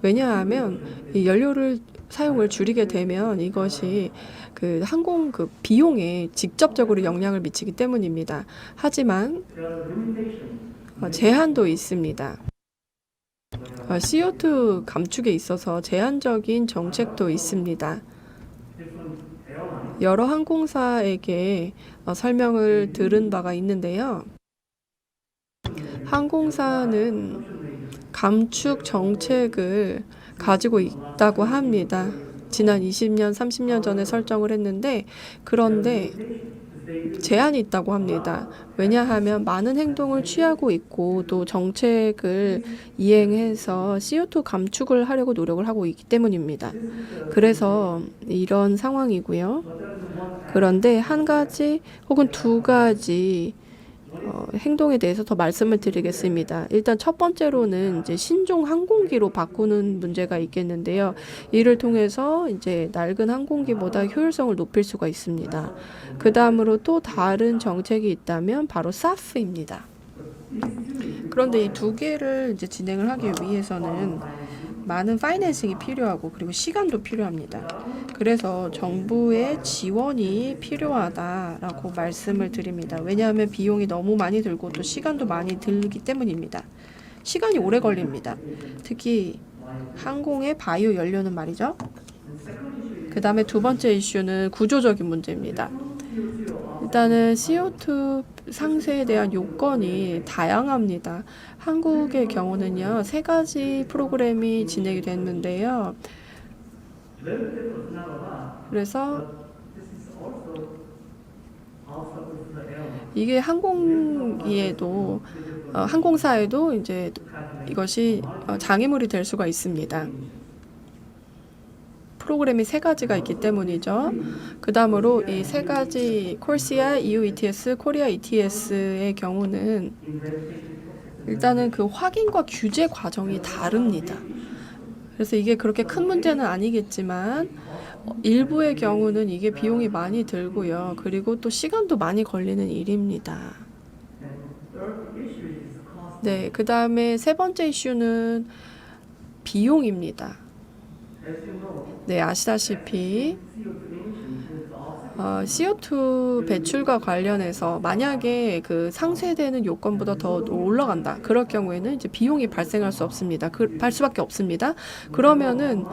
왜냐하면 이 연료를 사용을 줄이게 되면 이것이 그 항공 그 비용에 직접적으로 영향을 미치기 때문입니다. 하지만 제한도 있습니다. CO2 감축에 있어서 제한적인 정책도 있습니다. 여러 항공사에게 설명을 들은 바가 있는데요. 항공사는 감축 정책을 가지고 있다고 합니다. 지난 20년, 30년 전에 설정을 했는데, 그런데 제한이 있다고 합니다. 왜냐하면 많은 행동을 취하고 있고 또 정책을 이행해서 CO2 감축을 하려고 노력을 하고 있기 때문입니다. 그래서 이런 상황이고요. 그런데 한 가지 혹은 두 가지 행동에 대해서 더 말씀을 드리겠습니다. 일단 첫 번째로는 이제 신종 항공기로 바꾸는 문제가 있겠는데요. 이를 통해서 이제 낡은 항공기보다 효율성을 높일 수가 있습니다. 그 다음으로 또 다른 정책이 있다면 바로 SAF입니다. 그런데 이 두 개를 이제 진행을 하기 위해서는 많은 파이낸싱이 필요하고 그리고 시간도 필요합니다. 그래서 정부의 지원이 필요하다라고 말씀을 드립니다. 왜냐하면 비용이 너무 많이 들고 또 시간도 많이 들기 때문입니다. 시간이 오래 걸립니다. 특히 항공의 바이오 연료는 말이죠. 그 다음에 두 번째 이슈는 구조적인 문제입니다. 일단은 CO2 상세에 대한 요건이 다양합니다. 한국의 경우는요, 3가지 프로그램이 진행이 됐는데요. 그래서 이게 항공기에도 항공사에도 이제 이것이 장애물이 될 수가 있습니다. 프로그램이 3가지가 있기 때문이죠. 그 다음으로 이 3가지 콜시아, EU ETS, 코리아 ETS의 경우는 일단은 그 확인과 규제 과정이 다릅니다. 그래서 이게 그렇게 큰 문제는 아니겠지만 일부의 경우는 이게 비용이 많이 들고요. 그리고 또 시간도 많이 걸리는 일입니다. 네, 그 다음에 세 번째 이슈는 비용입니다. 네, 아시다시피 CO2 배출과 관련해서 만약에 그 상쇄되는 요건보다 더 올라간다. 그럴 경우에는 이제 비용이 발생할 수 없습니다. 할 수밖에 없습니다. 그러면은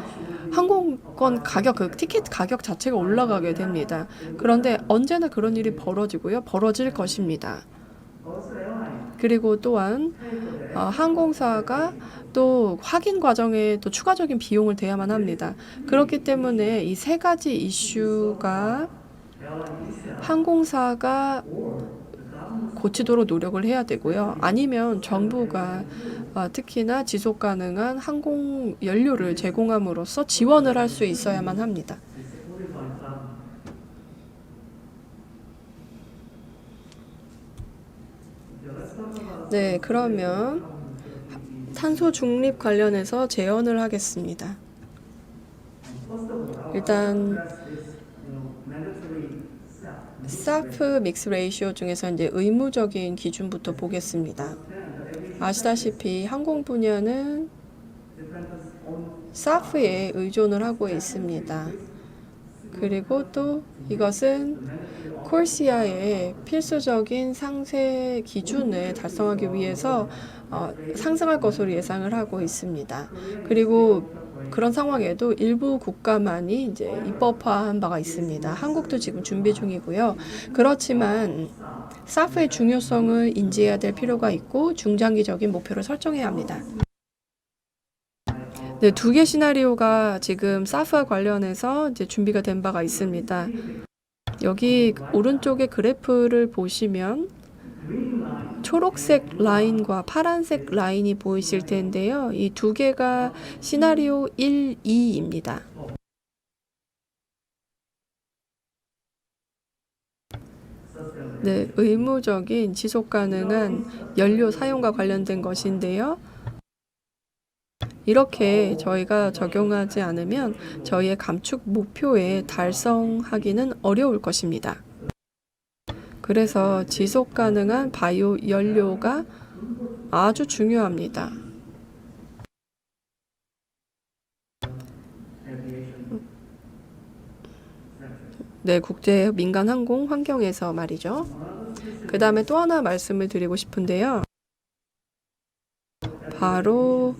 항공권 가격, 그 티켓 가격 자체가 올라가게 됩니다. 그런데 언제나 그런 일이 벌어지고요. 벌어질 것입니다. 그리고 또한 항공사가 또 확인 과정에 또 추가적인 비용을 대야만 합니다. 그렇기 때문에 이 3가지 이슈가 항공사가 고치도록 노력을 해야 되고요. 아니면 정부가 특히나 지속 가능한 항공 연료를 제공함으로써 지원을 할 수 있어야만 합니다. 네, 그러면 탄소 중립 관련해서 제언을 하겠습니다. 일단 SAF 믹스 레이시오 중에서 이제 의무적인 기준부터 보겠습니다. 아시다시피 항공 분야는 SAF에 의존을 하고 있습니다. 그리고 또 이것은 콜시아의 필수적인 상세 기준을 달성하기 위해서 상승할 것으로 예상을 하고 있습니다. 그리고 그런 상황에도 일부 국가만이 이제 입법화한 바가 있습니다. 한국도 지금 준비 중이고요. 그렇지만 SAF의 중요성을 인지해야 될 필요가 있고 중장기적인 목표를 설정해야 합니다. 네, 2개 시나리오가 지금 SAF와 관련해서 이제 준비가 된 바가 있습니다. 여기 오른쪽에 그래프를 보시면 초록색 라인과 파란색 라인이 보이실 텐데요. 이 2개가 시나리오 1, 2입니다. 네, 의무적인 지속 가능한 연료 사용과 관련된 것인데요. 이렇게 저희가 적용하지 않으면 저희의 감축 목표에 달성하기는 어려울 것입니다. 그래서 지속 가능한 바이오 연료가 아주 중요합니다. 네, 국제 민간 항공 환경에서 말이죠. 그 다음에 또 하나 말씀을 드리고 싶은데요. 바로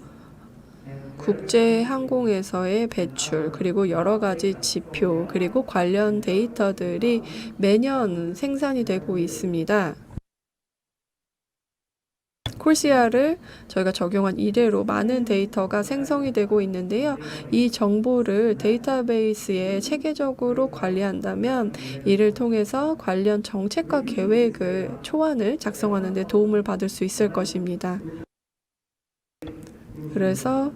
국제 항공에서의 배출, 그리고 여러 가지 지표, 그리고 관련 데이터들이 매년 생산이 되고 있습니다. 콜시아를 저희가 적용한 이래로 많은 데이터가 생성이 되고 있는데요. 이 정보를 데이터베이스에 체계적으로 관리한다면 이를 통해서 관련 정책과 계획을 초안을 작성하는 데 도움을 받을 수 있을 것입니다. 그래서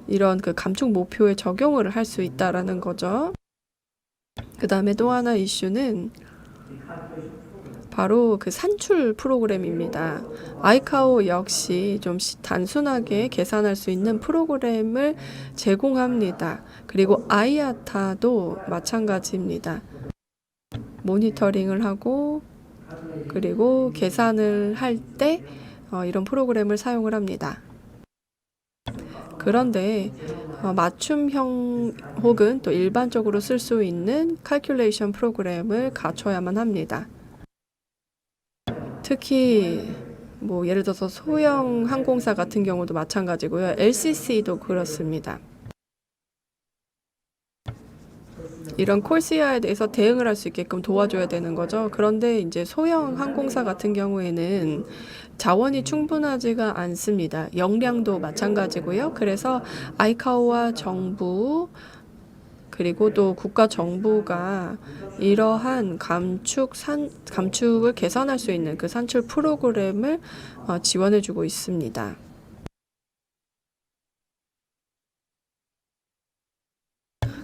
이런 그 감축 목표에 적용을 할 수 있다라는 거죠. 그 다음에 또 하나 이슈는 바로 그 산출 프로그램입니다. 아이카오 역시 좀 단순하게 계산할 수 있는 프로그램을 제공합니다. 그리고 아이아타도 마찬가지입니다. 모니터링을 하고 그리고 계산을 할 때 이런 프로그램을 사용을 합니다. 그런데 맞춤형 혹은 또 일반적으로 쓸 수 있는 칼큘레이션 프로그램을 갖춰야만 합니다. 특히 뭐 예를 들어서 소형 항공사 같은 경우도 마찬가지고요. LCC도 그렇습니다. 이런 콜시아에 대해서 대응을 할 수 있게끔 도와줘야 되는 거죠. 그런데 이제 소형 항공사 같은 경우에는 자원이 충분하지가 않습니다. 역량도 마찬가지고요. 그래서 아이카오와 정부 그리고 또 국가 정부가 이러한 감축을 개선할 수 있는 그 산출 프로그램을 지원해주고 있습니다.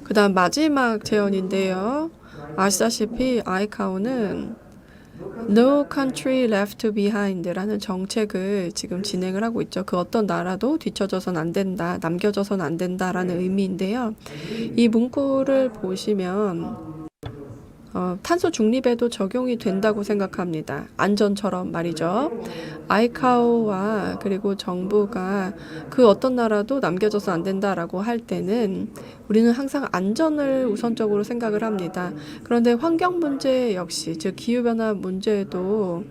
그 다음 마지막 제언인데요. 아시다시피 아이카오는 No Country Left Behind라는 정책을 지금 진행을 하고 있죠. 그 어떤 나라도 뒤처져선 안 된다, 남겨져선 안 된다라는 의미인데요. 이 문구를 보시면 탄소 중립에도 적용이 된다고 생각합니다. 안전처럼 말이죠. 아이카오와 그리고 정부가 그 어떤 나라도 남겨져서 안 된다라고 할 때는 우리는 항상 안전을 우선적으로 생각을 합니다. 그런데 환경 문제 역시 즉 기후변화 문제도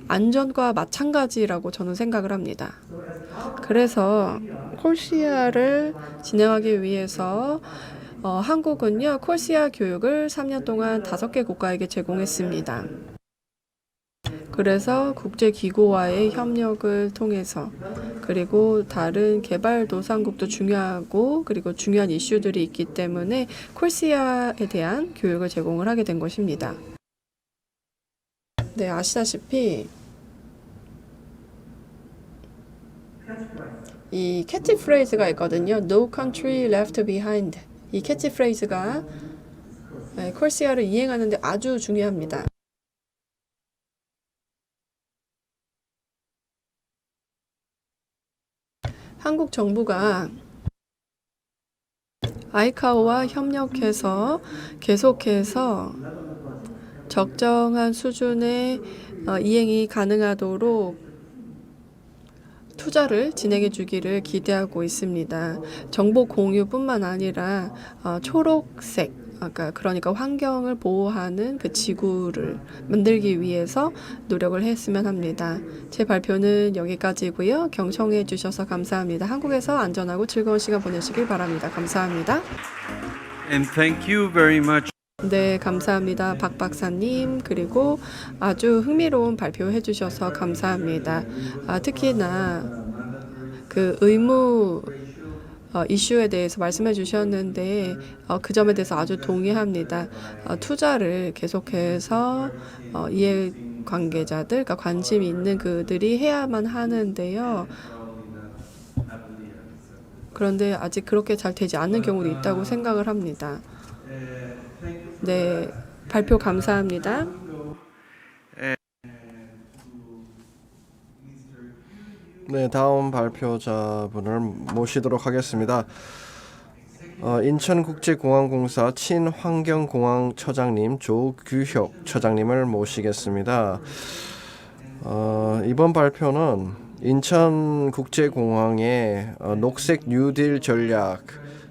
안전과 마찬가지라고 저는 생각을 합니다. 그래서 콜시아를 진행하기 위해서 한국은요, 콜시아 교육을 3년 동안 5개 국가에게 제공했습니다. 그래서 국제기구와의 협력을 통해서 그리고 다른 개발도상국도 중요하고 그리고 중요한 이슈들이 있기 때문에 콜시아에 대한 교육을 제공을 하게 된 것입니다. 네, 아시다시피 이 캐치프레이즈가 있거든요. No country left behind. 이 캐치프레이즈가 콜시아를 이행하는 데 아주 중요합니다. 한국 정부가 아이카오와 협력해서 계속해서 적정한 수준의 이행이 가능하도록 투자를 진행해 주기를 기대하고 있습니다. 정보 공유뿐만 아니라 초록색, 그러니까 환경을 보호하는 그 지구를 만들기 위해서 노력을 했으면 합니다. 제 발표는 여기까지고요. 경청해 주셔서 감사합니다. 한국에서 안전하고 즐거운 시간 보내시길 바랍니다. 감사합니다. And thank you very much. 네, 감사합니다. 박 박사님, 그리고 아주 흥미로운 발표해 주셔서 감사합니다. 특히나 그 의무 이슈에 대해서 말씀해 주셨는데 그 점에 대해서 아주 동의합니다. 투자를 계속해서 이해관계자들, 그러니까 관심 있는 그들이 해야만 하는데요. 그런데 아직 그렇게 잘 되지 않는 경우도 있다고 생각을 합니다. 네, 발표 감사합니다. 네, 다음 발표자분을 모시도록 하겠습니다. 인천국제공항공사 친환경공항처장님 조규혁 처장님을 모시겠습니다. 이번 발표는 인천국제공항의 녹색 뉴딜 전략,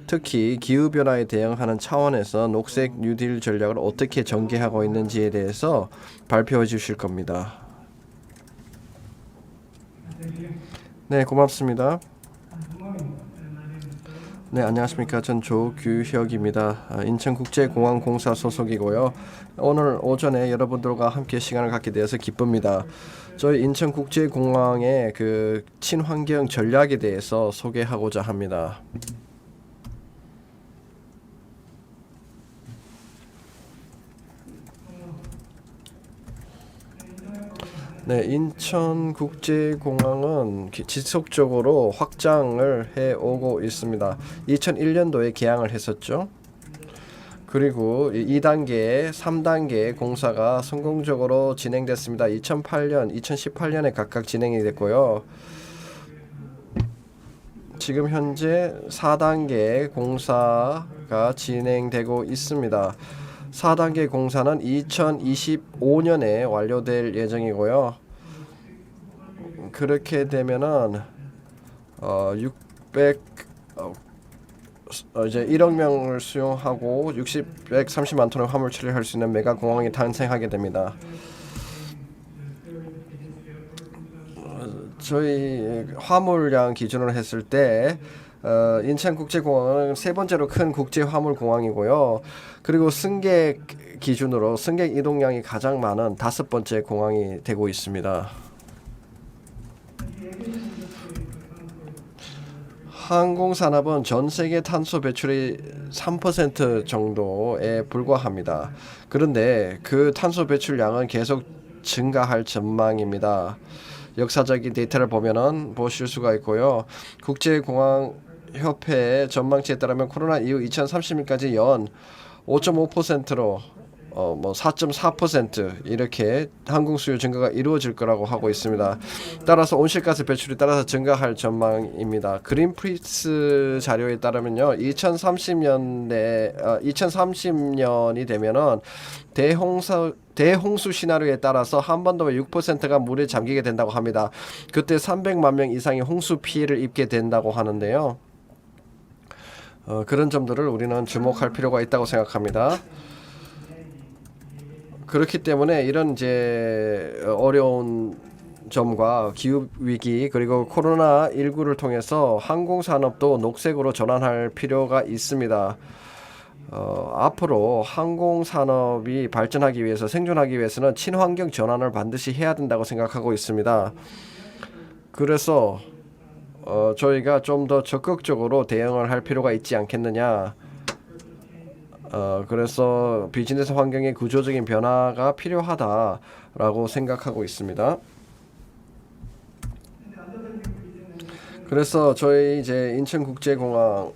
특히 기후변화에 대응하는 차원에서 녹색 뉴딜 전략을 어떻게 전개하고 있는지에 대해서 발표해 주실 겁니다. 네, 고맙습니다. 네, 안녕하십니까. 전 조규혁입니다. 인천국제공항공사 소속이고요. 오늘 오전에 여러분들과 함께 시간을 갖게 되어서 기쁩니다. 저희 인천국제공항의 그 친환경 전략에 대해서 소개하고자 합니다. 네, 인천국제공항은 지속적으로 확장을 해오고 있습니다. 2001년도에 개항을 했었죠. 그리고 2단계, 3단계 공사가 성공적으로 진행됐습니다. 2008년, 2018년에 각각 진행이 됐고요. 지금 현재 4단계 공사가 진행되고 있습니다. 4단계 공사는 2025년에 완료될 예정이고요. 그렇게 되면은 600 이제 1억 명을 수용하고 130만 톤의 화물 처리할 수 있는 메가 공항이 탄생하게 됩니다. 저희 화물량 기준으로 했을 때 인천국제공항은 세 번째로 큰 국제 화물 공항이고요. 그리고 승객 기준으로 승객 이동량이 가장 많은 다섯 번째 공항이 되고 있습니다. 항공산업은 전 세계 탄소 배출의 3% 정도에 불과합니다. 그런데 그 탄소 배출량은 계속 증가할 전망입니다. 역사적인 데이터를 보실 수가 있고요. 국제공항협회 전망치에 따르면 코로나 이후 2030년까지 연 5.5%로 4.4% 이렇게 항공 수요 증가가 이루어질 거라고 하고 있습니다. 따라서 온실가스 배출이 따라서 증가할 전망입니다. 그린피스 자료에 따르면요, 2030년이 되면은 대홍수 시나리오에 따라서 한반도의 6%가 물에 잠기게 된다고 합니다. 그때 300만 명 이상이 홍수 피해를 입게 된다고 하는데요. 그런 점들을 우리는 주목할 필요가 있다고 생각합니다. 그렇기 때문에 이런 이제 어려운 점과 기후 위기 그리고 코로나 19를 통해서 항공 산업도 녹색으로 전환할 필요가 있습니다. 앞으로 항공 산업이 발전하기 위해서 생존하기 위해서는 친환경 전환을 반드시 해야 된다고 생각하고 있습니다. 그래서 저희가 좀 더 적극적으로 대응을 할 필요가 있지 않겠느냐. 그래서 비즈니스 환경의 구조적인 변화가 필요하다라고 생각하고 있습니다. 그래서 저희 이제 인천국제공항의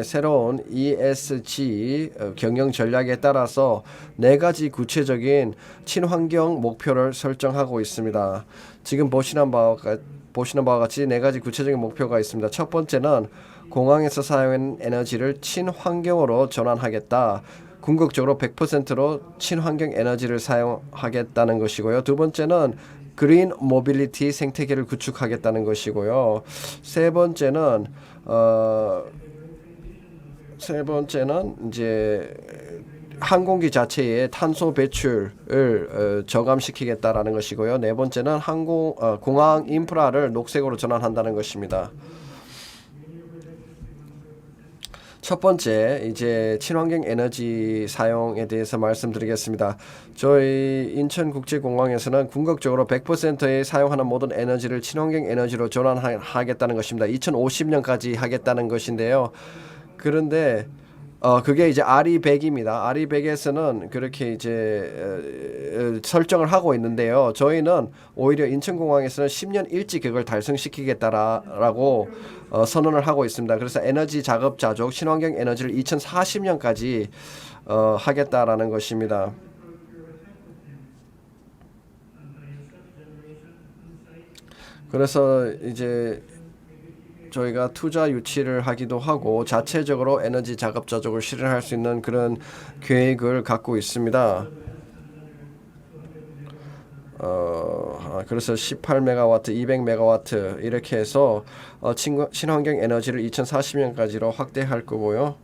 새로운 ESG 경영 전략에 따라서 네 가지 구체적인 친환경 목표를 설정하고 있습니다. 지금 보시는 바와 같이 네 가지 구체적인 목표가 있습니다. 첫 번째는 공항에서 사용하는 에너지를 친환경으로 전환하겠다. 궁극적으로 100%로 친환경 에너지를 사용하겠다는 것이고요. 두 번째는 그린 모빌리티 생태계를 구축하겠다는 것이고요. 세 번째는 이제 항공기 자체의 탄소 배출을 저감시키겠다라는 것이고요. 네 번째는 공항 인프라를 녹색으로 전환한다는 것입니다. 첫 번째 이제 친환경 에너지 사용에 대해서 말씀드리겠습니다. 저희 인천국제공항에서는 궁극적으로 100%의 사용하는 모든 에너지를 친환경 에너지로 전환하겠다는 것입니다. 2050년까지 하겠다는 것인데요. 그런데 그게 이제 RE100입니다. RE100에서는 그렇게 이제 설정을 하고 있는데요. 저희는 오히려 인천공항에서는 10년 일찍 그걸 달성시키겠다라고 선언을 하고 있습니다. 그래서 에너지 자급자족 친환경 에너지를 2040년까지 하겠다라는 것입니다. 그래서 이제 저희가 투자 유치를 하기도 하고 자체적으로 에너지 자급자족을 실현할 수 있는 그런 계획을 갖고 있습니다. 그래서 18메가와트, 200메가와트 이렇게 해서 친환경 에너지를 2040년까지로 확대할 거고요.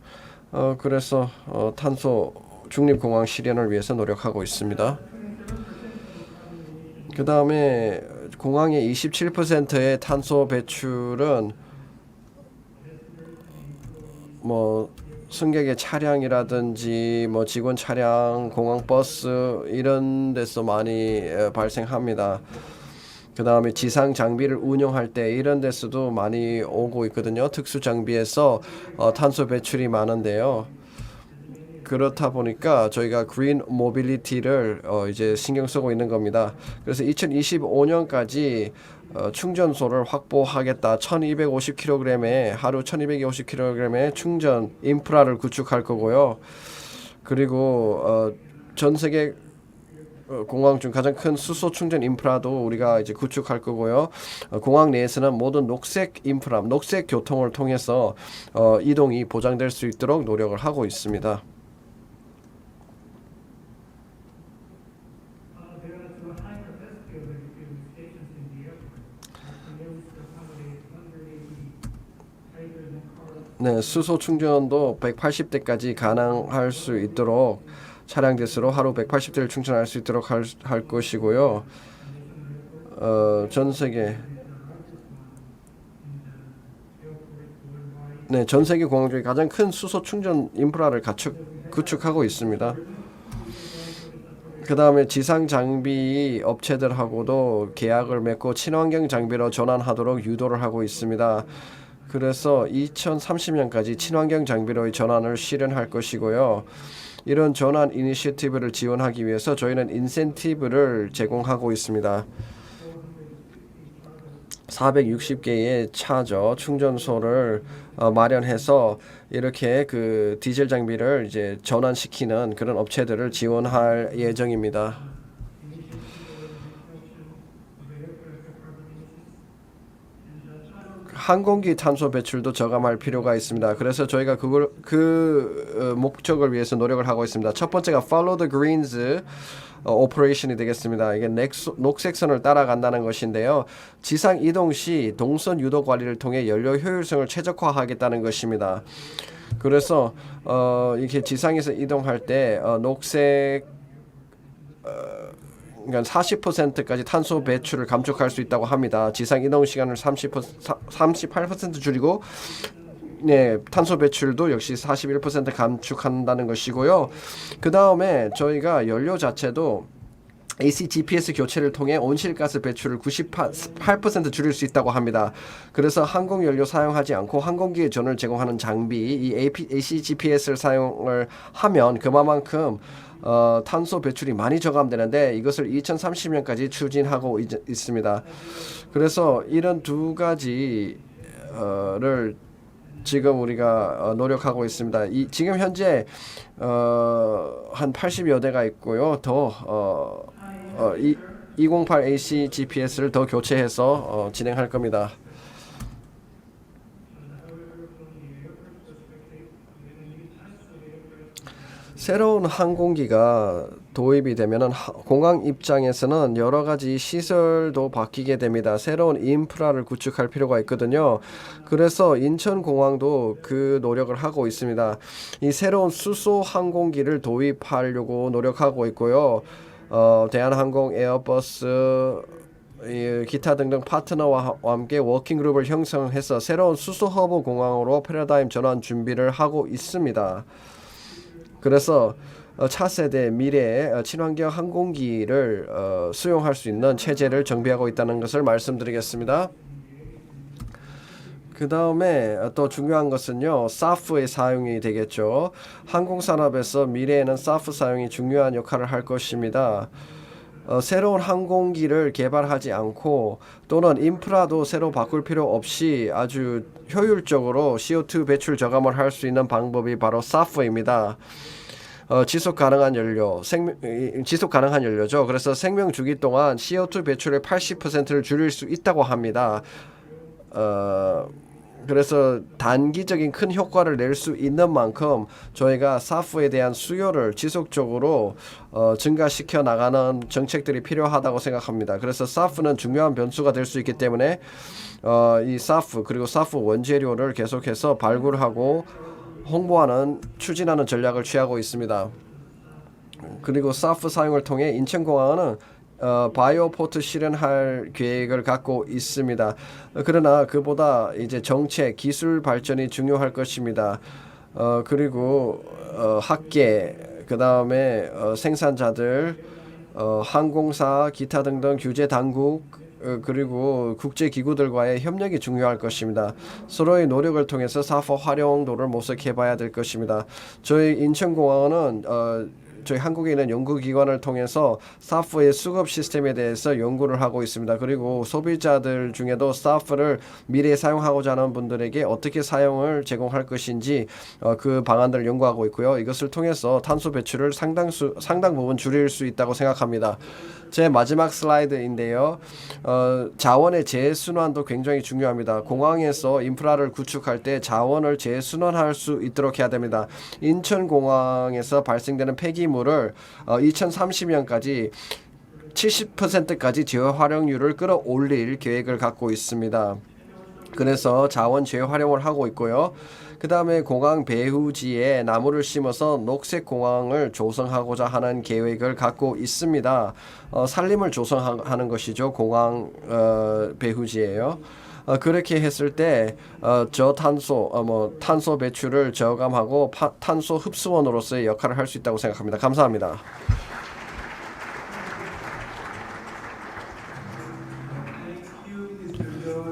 그래서 탄소 중립공항 실현을 위해서 노력하고 있습니다. 그 다음에 공항의 27%의 탄소 배출은 뭐 승객의 차량이라든지 뭐 직원 차량, 공항 버스 이런 데서 많이 발생합니다. 그 다음에 지상 장비를 운영할 때 이런 데서도 많이 오고 있거든요. 특수 장비에서 탄소 배출이 많은데요. 그렇다 보니까 저희가 그린 모빌리티를 이제 신경 쓰고 있는 겁니다. 그래서 2025년까지 충전소를 확보하겠다. 1250kg의 하루 1250kg의 충전 인프라를 구축할 거고요. 그리고 전 세계 공항 중 가장 큰 수소 충전 인프라도 우리가 이제 구축할 거고요. 공항 내에서는 모든 녹색 인프라, 녹색 교통을 통해서 이동이 보장될 수 있도록 노력을 하고 있습니다. 네, 수소 충전도 180대까지 가능할 수 있도록 차량 대수로 하루 180대를 충전할 수 있도록 할 것이고요. 전 세계 전 세계 공항 중에 가장 큰 수소 충전 인프라를 구축하고 있습니다. 그 다음에 지상 장비 업체들하고도 계약을 맺고 친환경 장비로 전환하도록 유도를 하고 있습니다. 그래서 2030년까지 친환경 장비로의 전환을 실현할 것이고요. 이런 전환 이니셔티브를 지원하기 위해서 저희는 인센티브를 제공하고 있습니다. 460개의 차저 충전소를 마련해서 이렇게 그 디젤 장비를 이제 전환시키는 그런 업체들을 지원할 예정입니다. 항공기 탄소 배출도 저감할 필요가 있습니다. 그래서 저희가 그 목적을 위해서 노력을 하고 있습니다. 첫 번째가 Follow the Greens 오퍼레이션이 되겠습니다. 이게 녹색선을 따라간다는 것인데요. 지상 이동 시 동선 유도 관리를 통해 연료 효율성을 최적화하겠다는 것입니다. 그래서 이렇게 지상에서 이동할 때 녹색 그러니까 40%까지 탄소 배출을 감축할 수 있다고 합니다. 지상 이동 시간을 38% 줄이고 탄소 배출도 역시 41% 감축한다는 것이고요. 그 다음에 저희가 연료 자체도 AC GPS 교체를 통해 온실가스 배출을 98% 줄일 수 있다고 합니다. 그래서 항공 연료 사용하지 않고 항공기에 전원을 제공하는 장비 이 AC GPS를 사용을 하면 그만큼 탄소 배출이 많이 저감되는데 이것을 2030년까지 추진하고 있습니다. 그래서 이런 두 가지를 지금 우리가 노력하고 있습니다. 지금 현재 한 80여 대가 있고요. 더 208 AC GPS를 더 교체해서 진행할 겁니다. 새로운 항공기가 도입이 되면 공항 입장에서는 여러 가지 시설도 바뀌게 됩니다. 새로운 인프라를 구축할 필요가 있거든요. 그래서 인천공항도 그 노력을 하고 있습니다. 이 새로운 수소 항공기를 도입하려고 노력하고 있고요. 대한항공, 에어버스, 기타 등등 파트너와 함께 워킹그룹을 형성해서 새로운 수소 허브 공항으로 패러다임 전환 준비를 하고 있습니다. 그래서 차세대 미래의 친환경 항공기를 수용할 수 있는 체제를 정비하고 있다는 것을 말씀드리겠습니다. 그 다음에 또 중요한 것은요, SAF의 사용이 되겠죠. 항공산업에서 미래에는 SAF 사용이 중요한 역할을 할 것입니다. 새로운 항공기를 개발하지 않고 또는 인프라도 새로 바꿀 필요 없이 아주 효율적으로 CO2 배출 저감을 할 수 있는 방법이 바로 SAF입니다. 지속 가능한 연료죠. 그래서 생명 주기 동안 CO2 배출의 80%를 줄일 수 있다고 합니다. 그래서 단기적인 큰 효과를 낼 수 있는 만큼 저희가 SAF에 대한 수요를 지속적으로 증가시켜 나가는 정책들이 필요하다고 생각합니다. 그래서 SAF는 중요한 변수가 될 수 있기 때문에 이 SAF 그리고 SAF 원재료를 계속해서 발굴하고 홍보하는 추진하는 전략을 취하고 있습니다. 그리고 SAF 사용을 통해 인천공항은 바이오포트 실현할 계획을 갖고 있습니다. 그러나 그보다 이제 정책, 기술 발전이 중요할 것입니다. 그리고 학계, 그 다음에 생산자들, 항공사, 기타 등등 규제 당국, 그리고 국제 기구들과의 협력이 중요할 것입니다. 서로의 노력을 통해서 사업 활용도를 모색해봐야 될 것입니다. 저희 인천공항은 저희 한국에 있는 연구기관을 통해서 사프의 수급 시스템에 대해서 연구를 하고 있습니다. 그리고 소비자들 중에도 사프를 미래에 사용하고자 하는 분들에게 어떻게 사용을 제공할 것인지 그 방안들을 연구하고 있고요. 이것을 통해서 탄소 배출을 상당 부분 줄일 수 있다고 생각합니다. 제 마지막 슬라이드인데요. 자원의 재순환도 굉장히 중요합니다. 공항에서 인프라를 구축할 때 자원을 재순환할 수 있도록 해야 됩니다. 인천공항에서 발생되는 폐기물을 2030년까지 70%까지 재활용률을 끌어올릴 계획을 갖고 있습니다. 그래서 자원 재활용을 하고 있고요. 그 다음에 공항 배후지에 나무를 심어서 녹색 공항을 조성하고자 하는 계획을 갖고 있습니다. 산림을 조성하는 것이죠. 공항 배후지에요. 그렇게 했을 때 저탄소 탄소 배출을 저감하고 탄소 흡수원으로서의 역할을 할 수 있다고 생각합니다. 감사합니다.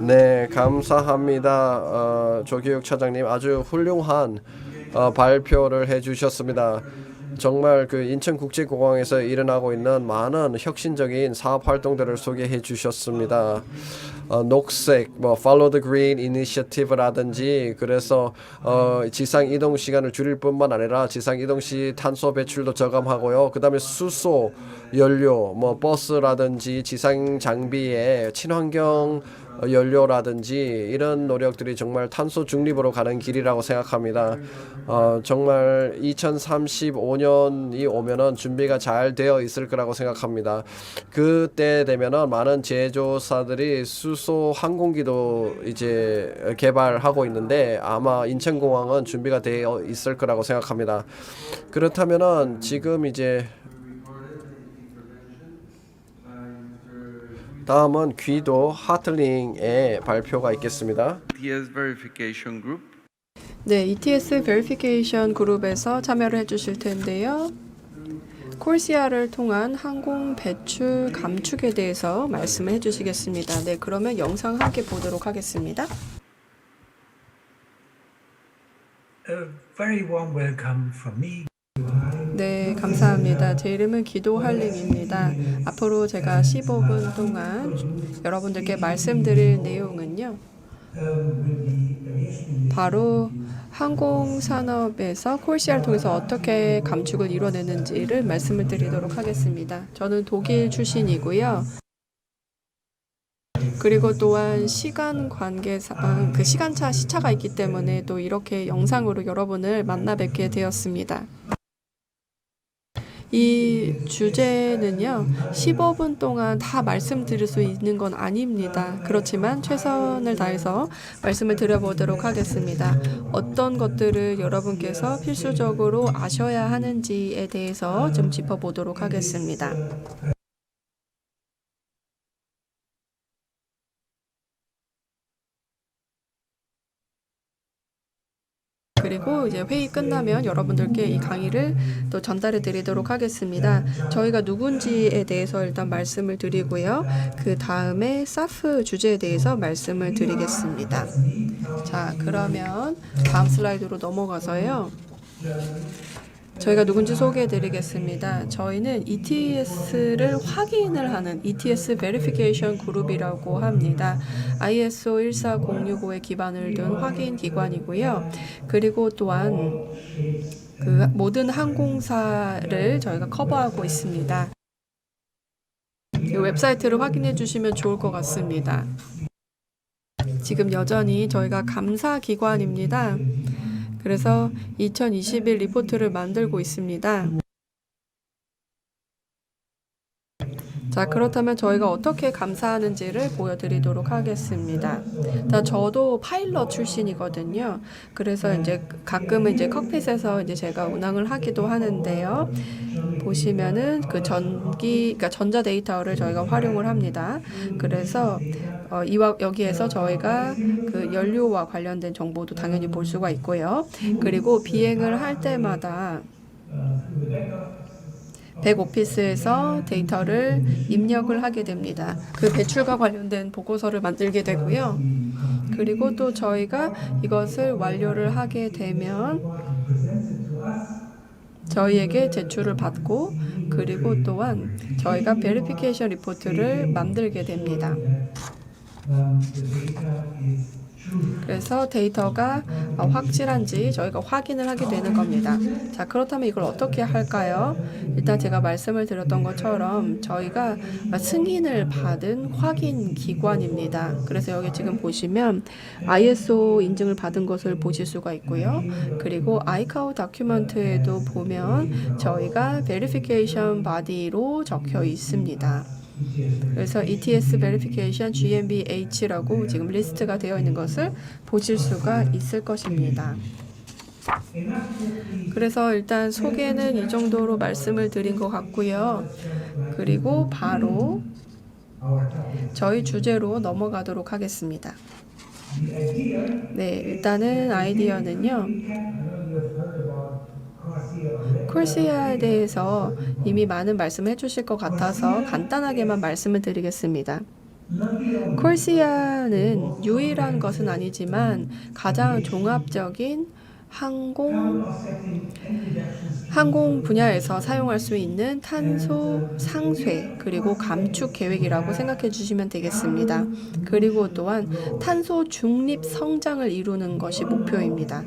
네, 감사합니다. 조교육 차장님 아주 훌륭한 발표를 해주셨습니다. 정말 그 인천국제공항에서 일어나고 있는 많은 혁신적인 사업 활동들을 소개해 주셨습니다. 녹색, Follow the Green Initiative라든지 그래서 지상 이동 시간을 줄일 뿐만 아니라 지상 이동 시 탄소 배출도 저감하고요. 그 다음에 수소 연료, 버스라든지 지상 장비의 친환경 연료라든지 이런 노력들이 정말 탄소 중립으로 가는 길이라고 생각합니다. 정말 2035년이 오면은 준비가 잘 되어 있을 거라고 생각합니다. 그때 되면은 많은 제조사들이 수소 항공기도 이제 개발하고 있는데 아마 인천공항은 준비가 되어 있을 거라고 생각합니다. 그렇다면은 지금 이제 다음은 귀도 하틀링의 발표가 있겠습니다. ETS verification group. 네, ETS 베리피케이션 그룹에서 참여를 해주실 텐데요. 콜시아를 통한 항공 배출 감축에 대해서 말씀을 해주시겠습니다. 네, 그러면 영상 함께 보도록 하겠습니다. A very warm welcome from me. 네, 감사합니다. 제 이름은 기도할림입니다. 앞으로 제가 15분 동안 여러분들께 말씀드릴 내용은요. 바로 항공산업에서 콜시아를 통해서 어떻게 감축을 이뤄내는지를 말씀을 드리도록 하겠습니다. 저는 독일 출신이고요. 그리고 또한 시간 관계상 그 시간차 시차가 있기 때문에 또 이렇게 영상으로 여러분을 만나 뵙게 되었습니다. 이 주제는요, 15분 동안 다 말씀드릴 수 있는 건 아닙니다. 그렇지만 최선을 다해서 말씀을 드려보도록 하겠습니다. 어떤 것들을 여러분께서 필수적으로 아셔야 하는지에 대해서 좀 짚어보도록 하겠습니다. 그리고 이제 회의 끝나면 여러분들께 이 강의를 또 전달해 드리도록 하겠습니다. 저희가 누군지에 대해서 일단 말씀을 드리고요. 그 다음에 사프 주제에 대해서 말씀을 드리겠습니다. 자, 그러면 다음 슬라이드로 넘어가서요. 저희가 누군지 소개해 드리겠습니다. 저희는 ETS를 확인을 하는 ETS 베리피케이션 그룹이라고 합니다. ISO 14065에 기반을 둔 확인 기관이고요. 그리고 또한 그 모든 항공사를 저희가 커버하고 있습니다. 이 웹사이트를 확인해 주시면 좋을 것 같습니다. 지금 여전히 저희가 감사 기관입니다. 그래서 2021 리포트를 만들고 있습니다. 자, 자, 그렇다면 저희가 어떻게 감사하는지를 보여드리도록 하겠습니다. 일단 저도 파일럿 출신이거든요. 그래서 이제 가끔은 이제 칵핏에서 이제 제가 운항을 하기도 하는데요. 보시면은 그 그러니까 전자 데이터를 저희가 활용을 합니다. 그래서 여기에서 저희가 그 연료와 관련된 정보도 당연히 볼 수가 있고요. 그리고 비행을 할 때마다 백오피스에서 데이터를 입력을 하게 됩니다. 그 배출과 관련된 보고서를 만들게 되고요. 그리고 또 저희가 이것을 완료를 하게 되면 저희에게 제출을 받고 그리고 또한 저희가 베리피케이션 리포트를 만들게 됩니다. 그래서 데이터가 확실한지 저희가 확인을 하게 되는 겁니다. 자, 그렇다면 이걸 어떻게 할까요? 일단 제가 말씀을 드렸던 것처럼 저희가 승인을 받은 확인 기관입니다. 그래서 여기 지금 보시면 ISO 인증을 받은 것을 보실 수가 있고요. 그리고 ICAO 다큐멘트에도 보면 저희가 베리피케이션 바디로 적혀 있습니다. 그래서 ETS Verification GmbH라고 지금 리스트가 되어 있는 것을 보실 수가 있을 것입니다. 그래서 일단 소개는 이 정도로 말씀을 드린 것 같고요. 그리고 바로 저희 주제로 넘어가도록 하겠습니다. 네, 일단은 아이디어는요. 콜시아에 대해서 이미 많은 말씀을 해주실 것 같아서 간단하게만 말씀을 드리겠습니다. 콜시아는 유일한 것은 아니지만 가장 종합적인 항공 분야에서 사용할 수 있는 탄소 상쇄 그리고 감축 계획이라고 생각해 주시면 되겠습니다. 그리고 또한 탄소 중립 성장을 이루는 것이 목표입니다.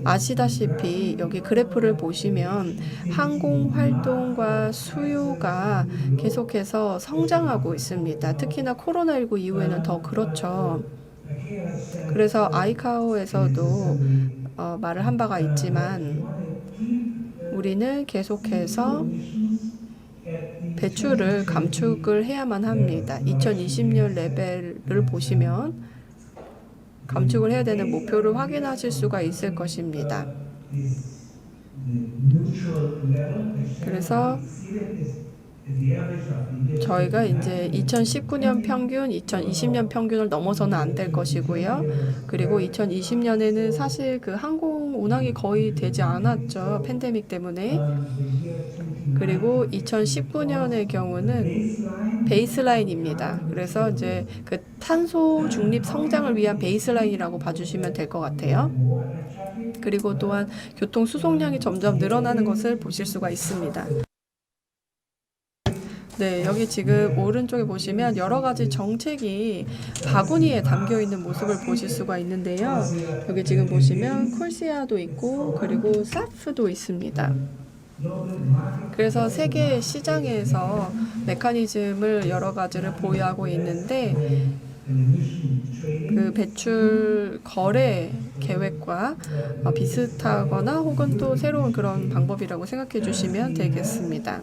아시다시피 여기 그래프를 보시면 항공 활동과 수요가 계속해서 성장하고 있습니다. 특히나 코로나19 이후에는 더 그렇죠. 그래서 아이카오에서도 말을 한 바가 있지만 우리는 계속해서 배출을 감축을 해야만 합니다. 2020년 레벨을 보시면 감축을 해야 되는 목표를 확인하실 수가 있을 것입니다. 그래서 저희가 이제 2019년 평균, 2020년 평균을 넘어서는 안 될 것이고요. 그리고 2020년에는 사실 그 항공 운항이 거의 되지 않았죠. 팬데믹 때문에. 그리고 2019년의 경우는 베이스라인입니다. 그래서 이제 그 탄소 중립 성장을 위한 베이스라인이라고 봐주시면 될 것 같아요. 그리고 또한 교통 수송량이 점점 늘어나는 것을 보실 수가 있습니다. 네, 여기 지금 오른쪽에 보시면 여러 가지 정책이 바구니에 담겨 있는 모습을 보실 수가 있는데요. 여기 지금 보시면 콜시아도 있고 그리고 사프도 있습니다. 그래서 세계 시장에서 메커니즘을 여러 가지를 보유하고 있는데 그 배출 거래 계획과 비슷하거나 혹은 또 새로운 그런 방법이라고 생각해 주시면 되겠습니다.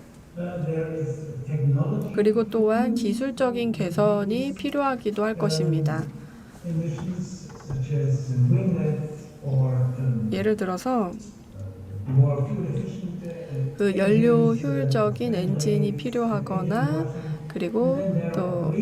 그리고 또한 기술적인 개선이 필요하기도 할 것입니다. 예를 들어서 그 연료 효율적인 엔진이 필요하거나 그리고 또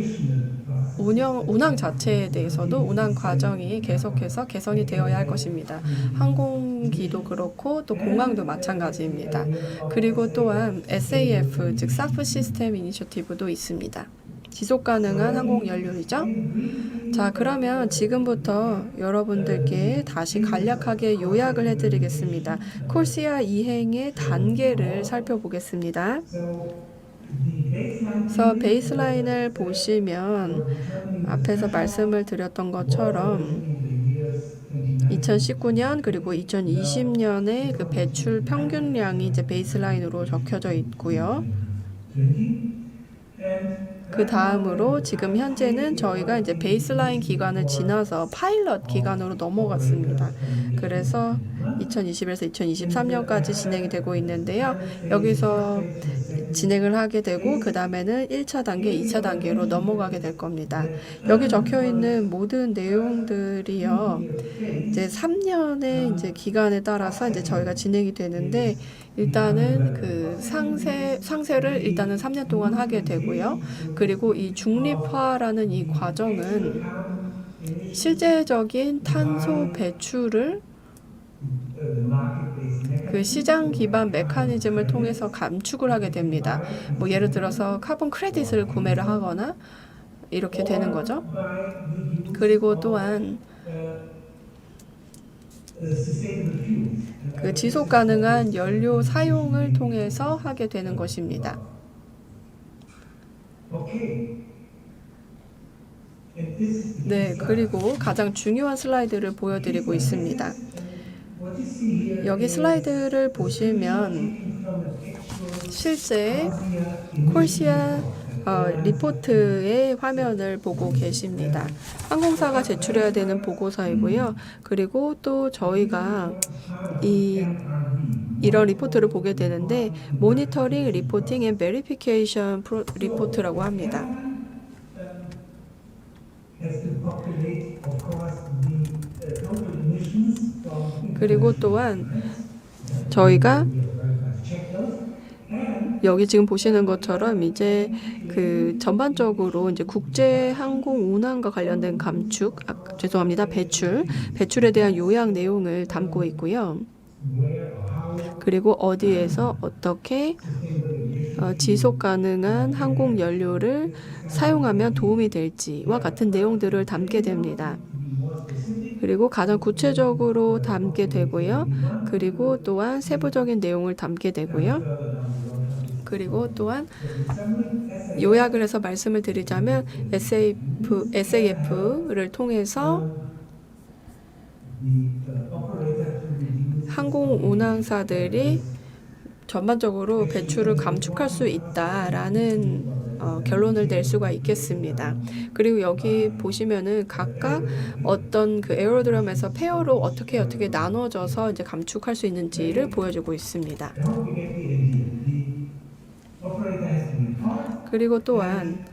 운항 자체에 대해서도 운항 과정이 계속해서 개선이 되어야 할 것입니다. 항공기도 그렇고 또 공항도 마찬가지입니다. 그리고 또한 SAF 즉 사프 시스템 이니셔티브도 있습니다. 지속 가능한 항공 연료이죠. 자, 그러면 지금부터 여러분들께 다시 간략하게 요약을 해드리겠습니다. 콜시아 이행의 단계를 살펴보겠습니다. 그래서 베이스라인을 보시면 앞에서 말씀을 드렸던 것처럼 2019년 그리고 2020년의 그 배출 평균량이 이제 베이스라인으로 적혀져 있고요. 그 다음으로 지금 현재는 저희가 이제 베이스라인 기간을 지나서 파일럿 기간으로 넘어갔습니다. 그래서 2021에서 2023년까지 진행이 되고 있는데요. 여기서 진행을 하게 되고 그 다음에는 1차 단계, 2차 단계로 넘어가게 될 겁니다. 여기 적혀 있는 모든 내용들이요. 이제 3년의 이제 기간에 따라서 이제 저희가 진행이 되는데 일단은 그 상세를 일단은 3년 동안 하게 되고요. 그리고 이 중립화라는 이 과정은 실제적인 탄소 배출을 그 시장 기반 메커니즘을 통해서 감축을 하게 됩니다. 뭐 예를 들어서 카본 크레딧을 구매를 하거나 이렇게 되는 거죠. 그리고 또한 그 지속 가능한 연료 사용을 통해서 하게 되는 것입니다. 네, 그리고 가장 중요한 슬라이드를 보여드리고 있습니다. 여기 슬라이드를 보시면 실제 콜시아 리포트의 화면을 보고 계십니다. 항공사가 제출해야 되는 보고서이고요. 그리고 또 저희가 이런 리포트를 보게 되는데 모니터링, 리포팅 앤 베리피케이션 리포트라고 합니다. 그리고 또한 저희가 여기 지금 보시는 것처럼 이제 그 전반적으로 이제 국제 항공 운항과 관련된 감축, 배출에 대한 요약 내용을 담고 있고요. 그리고 어디에서 어떻게 지속 가능한 항공 연료를 사용하면 도움이 될지와 같은 내용들을 담게 됩니다. 그리고 가장 구체적으로 담게 되고요. 그리고 또한 세부적인 내용을 담게 되고요. 그리고 또한 요약을 해서 말씀을 드리자면 SAF를 통해서 항공 운항사들이 전반적으로 배출을 감축할 수 있다라는 결론을 낼 수가 있겠습니다. 그리고 여기 보시면은 각각 어떤 그 에어로드럼에서 페어로 어떻게 나눠져서 이제 감축할 수 있는지를 보여주고 있습니다. 그리고 또한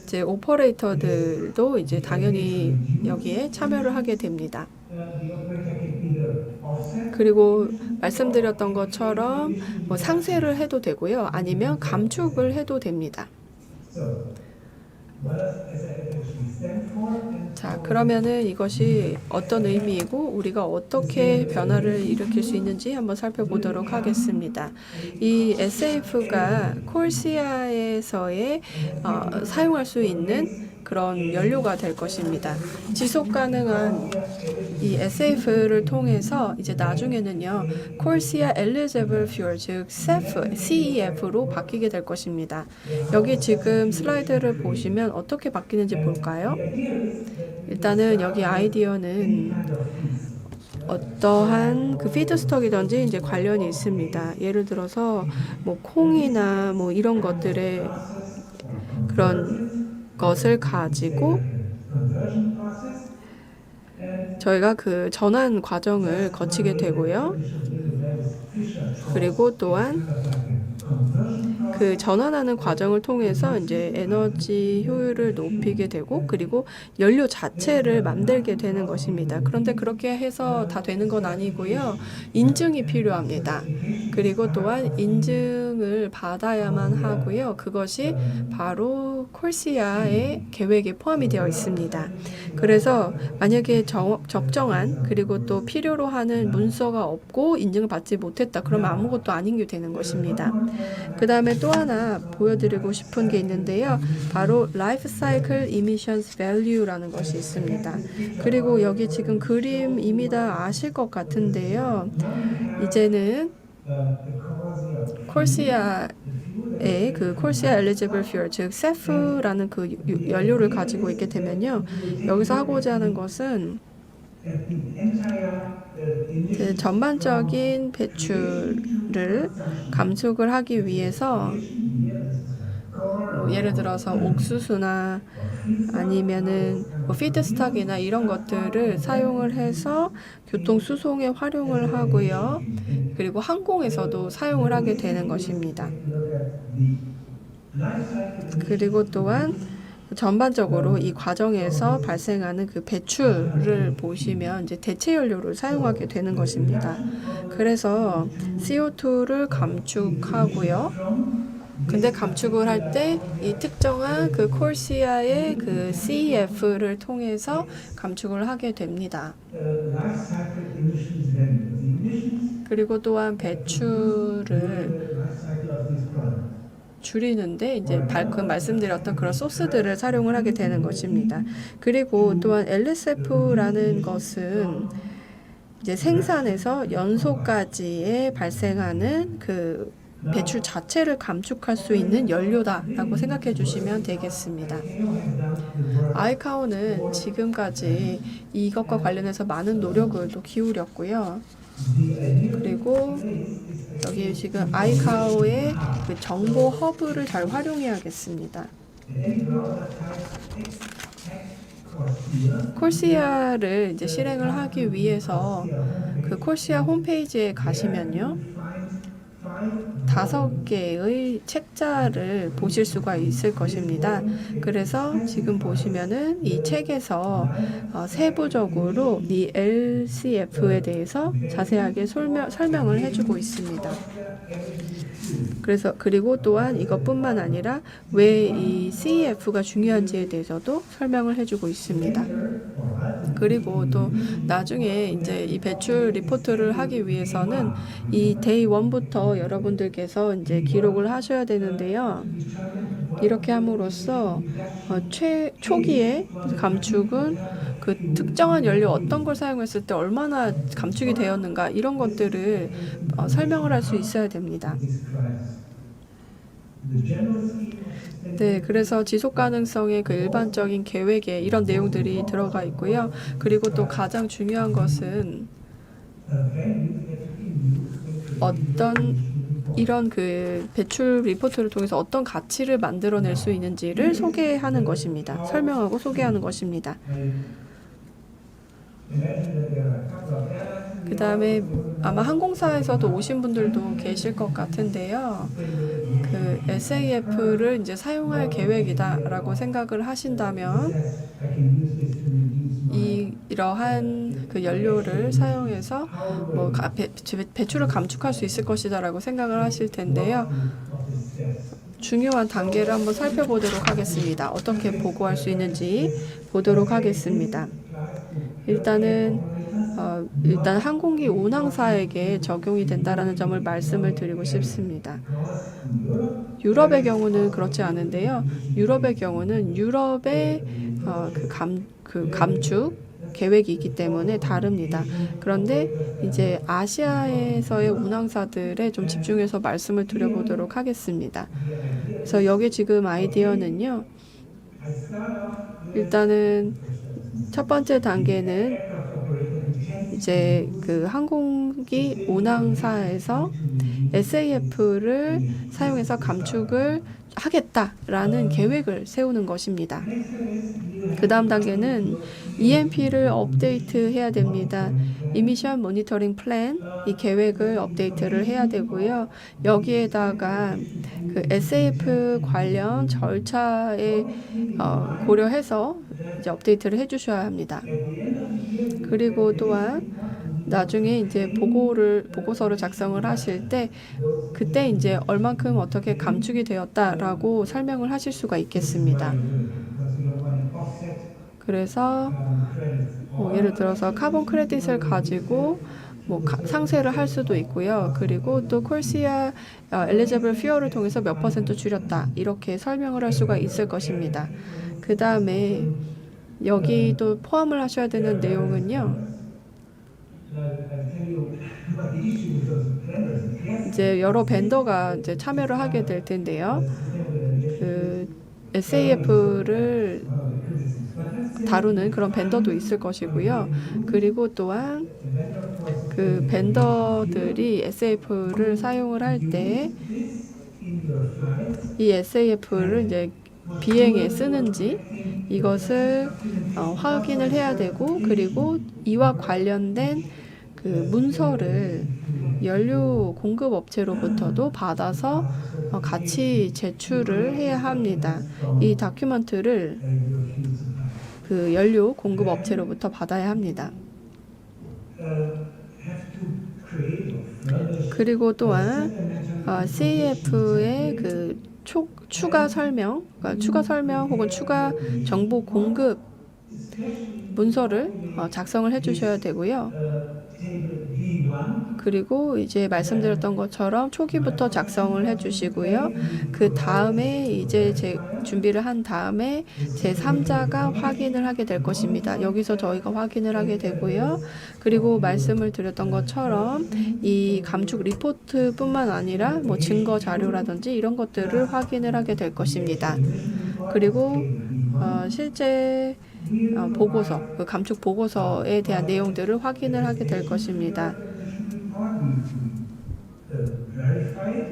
이제 오퍼레이터들도 이제 당연히 여기에 참여를 하게 됩니다. 그리고 말씀드렸던 것처럼 뭐 상세를 해도 되고요. 아니면 감축을 해도 됩니다. 자, 그러면은 이것이 어떤 의미이고 우리가 어떻게 변화를 일으킬 수 있는지 한번 살펴보도록 하겠습니다. 이 SAF가 콜시아에서의 사용할 수 있는 그런 연료가 될 것입니다. 지속 가능한 이 SAF를 통해서 이제 나중에는요, 콜시아 Eligible Fuel, 즉 CEF로 바뀌게 될 것입니다. 여기 지금 슬라이드를 보시면 어떻게 바뀌는지 볼까요? 일단은 여기 아이디어는 어떠한 그 피드스톡이든지 이제 관련이 있습니다. 예를 들어서 뭐 콩이나 뭐 이런 것들의 그런 것을 가지고 저희가 그 전환 과정을 거치게 되고요. 그리고 또한 그 전환하는 과정을 통해서 이제 에너지 효율을 높이게 되고 그리고 연료 자체를 만들게 되는 것입니다. 그런데 그렇게 해서 다 되는 건 아니고요. 인증이 필요합니다. 그리고 또한 인증을 받아야만 하고요. 그것이 바로 콜시아의 계획에 포함이 되어 있습니다. 그래서 만약에 적정한 그리고 또 필요로 하는 문서가 없고 인증을 받지 못했다. 그러면 아무것도 아닌 게 되는 것입니다. 그 다음에 또 하나 보여드리고 싶은 게 있는데요. 바로 Life Cycle Emissions Value라는 것이 있습니다. 그리고 여기 지금 그림 이미 다 아실 것 같은데요. 이제는 콜시아의 그 콜시아 Eligible Fuel, 즉 CEF라는 그 연료를 가지고 있게 되면요. 여기서 하고자 하는 것은 그 전반적인 배출을 감축을 하기 위해서 뭐 예를 들어서 옥수수나 아니면은 뭐 피드스탁이나 이런 것들을 사용을 해서 교통 수송에 활용을 하고요. 그리고 항공에서도 사용을 하게 되는 것입니다. 그리고 또한 전반적으로 이 과정에서 발생하는 그 배출을 보시면 이제 대체 연료를 사용하게 되는 것입니다. 그래서 CO2를 감축하고요. 근데 감축을 할 때 이 특정한 그 콜시아의 그 CEF를 통해서 감축을 하게 됩니다. 그리고 또한 배출을 줄이는데 이제 방금 말씀드렸던 그런 소스들을 활용을 하게 되는 것입니다. 그리고 또한 LSF라는 것은 이제 생산에서 연소까지에 발생하는 그 배출 자체를 감축할 수 있는 연료다라고 생각해 주시면 되겠습니다. 아이카오는 지금까지 이것과 관련해서 많은 노력을 또 기울였고요. 그리고 여기 지금 아이카오의 그 정보 허브를 잘 활용해야겠습니다. 콜시아를 이제 실행을 하기 위해서 그 콜시아 홈페이지에 가시면요. 5개의 책자를 보실 수가 있을 것입니다. 그래서 지금 보시면은 이 책에서 세부적으로 이 LCF에 대해서 자세하게 설명을 해주고 있습니다. 그리고 또한 이것뿐만 아니라 왜 이 CEF가 중요한지에 대해서도 설명을 해주고 있습니다. 그리고 또 나중에 이제 이 배출 리포트를 하기 위해서는 이 데이 1부터 여러분들께서 이제 기록을 하셔야 되는데요. 이렇게 함으로써 초기에 감축은 그 특정한 연료 어떤 걸 사용했을 때 얼마나 감축이 되었는가 이런 것들을 설명을 할 수 있어야 됩니다. 네, 그래서 지속 가능성의 그 일반적인 계획에 이런 내용들이 들어가 있고요. 그리고 또 가장 중요한 것은 어떤 이런 그 배출 리포트를 통해서 어떤 가치를 만들어낼 수 있는지를 소개하는 것입니다. 설명하고 소개하는 것입니다. 그 다음에 아마 항공사에서도 오신 분들도 계실 것 같은데요. 그 SAF를 이제 사용할 계획이다라고 생각을 하신다면 이러한 그 연료를 사용해서 뭐 배출을 감축할 수 있을 것이다라고 생각을 하실 텐데요. 중요한 단계를 한번 살펴보도록 하겠습니다. 어떻게 보고할 수 있는지 보도록 하겠습니다. 일단 항공기 운항사에게 적용이 된다라는 점을 말씀을 드리고 싶습니다. 유럽의 경우는 그렇지 않은데요. 유럽의 경우는 유럽의 그 감축 계획이 있기 때문에 다릅니다. 그런데 이제 아시아에서의 운항사들에 좀 집중해서 말씀을 드려보도록 하겠습니다. 그래서 여기 지금 아이디어는요. 일단은 첫 번째 단계는 이제 그 항공기 운항사에서 SAF를 사용해서 감축을 하겠다라는 계획을 세우는 것입니다. 그 다음 단계는 EMP를 업데이트해야 됩니다. Emission Monitoring Plan, 이 계획을 업데이트를 해야 되고요. 여기에다가 그 SAF 관련 절차에 고려해서 이제 업데이트를 해주셔야 합니다. 그리고 또한 나중에 이제 보고서를 작성을 하실 때 그때 이제 얼만큼 어떻게 감축이 되었다라고 설명을 하실 수가 있겠습니다. 그래서 예를 들어서 카본 크레딧을 가지고 상세를 할 수도 있고요. 그리고 또 콜시아 엘리저블 퓨어를 통해서 몇 % 줄였다 이렇게 설명을 할 수가 있을 것입니다. 그 다음에 여기도 포함을 하셔야 되는 내용은요. 이제 여러 벤더가 이제 참여를 하게 될 텐데요. 그 SAF를 다루는 그런 벤더도 있을 것이고요. 그리고 또한 그 벤더들이 SAF를 사용을 할 때 이 SAF를 이제 비행에 쓰는지 이것을 확인을 해야 되고, 그리고 이와 관련된 그 문서를 연료 공급 업체로부터도 받아서 같이 제출을 해야 합니다. 이 다큐멘트를 그 연료 공급 업체로부터 받아야 합니다. 그리고 또한 CAF의 그 추가 설명, 그러니까 추가 설명 혹은 추가 정보 공급 문서를 작성을 해주셔야 되고요. 그리고 이제 말씀드렸던 것처럼 초기부터 작성을 해주시고요. 그 다음에 이제 준비를 한 다음에 제3자가 확인을 하게 될 것입니다. 여기서 저희가 확인을 하게 되고요. 그리고 말씀을 드렸던 것처럼 이 감축 리포트뿐만 아니라 뭐 증거 자료라든지 이런 것들을 확인을 하게 될 것입니다. 그리고 실제 보고서, 그 감축 보고서에 대한 내용들을 확인을 하게 될 것입니다.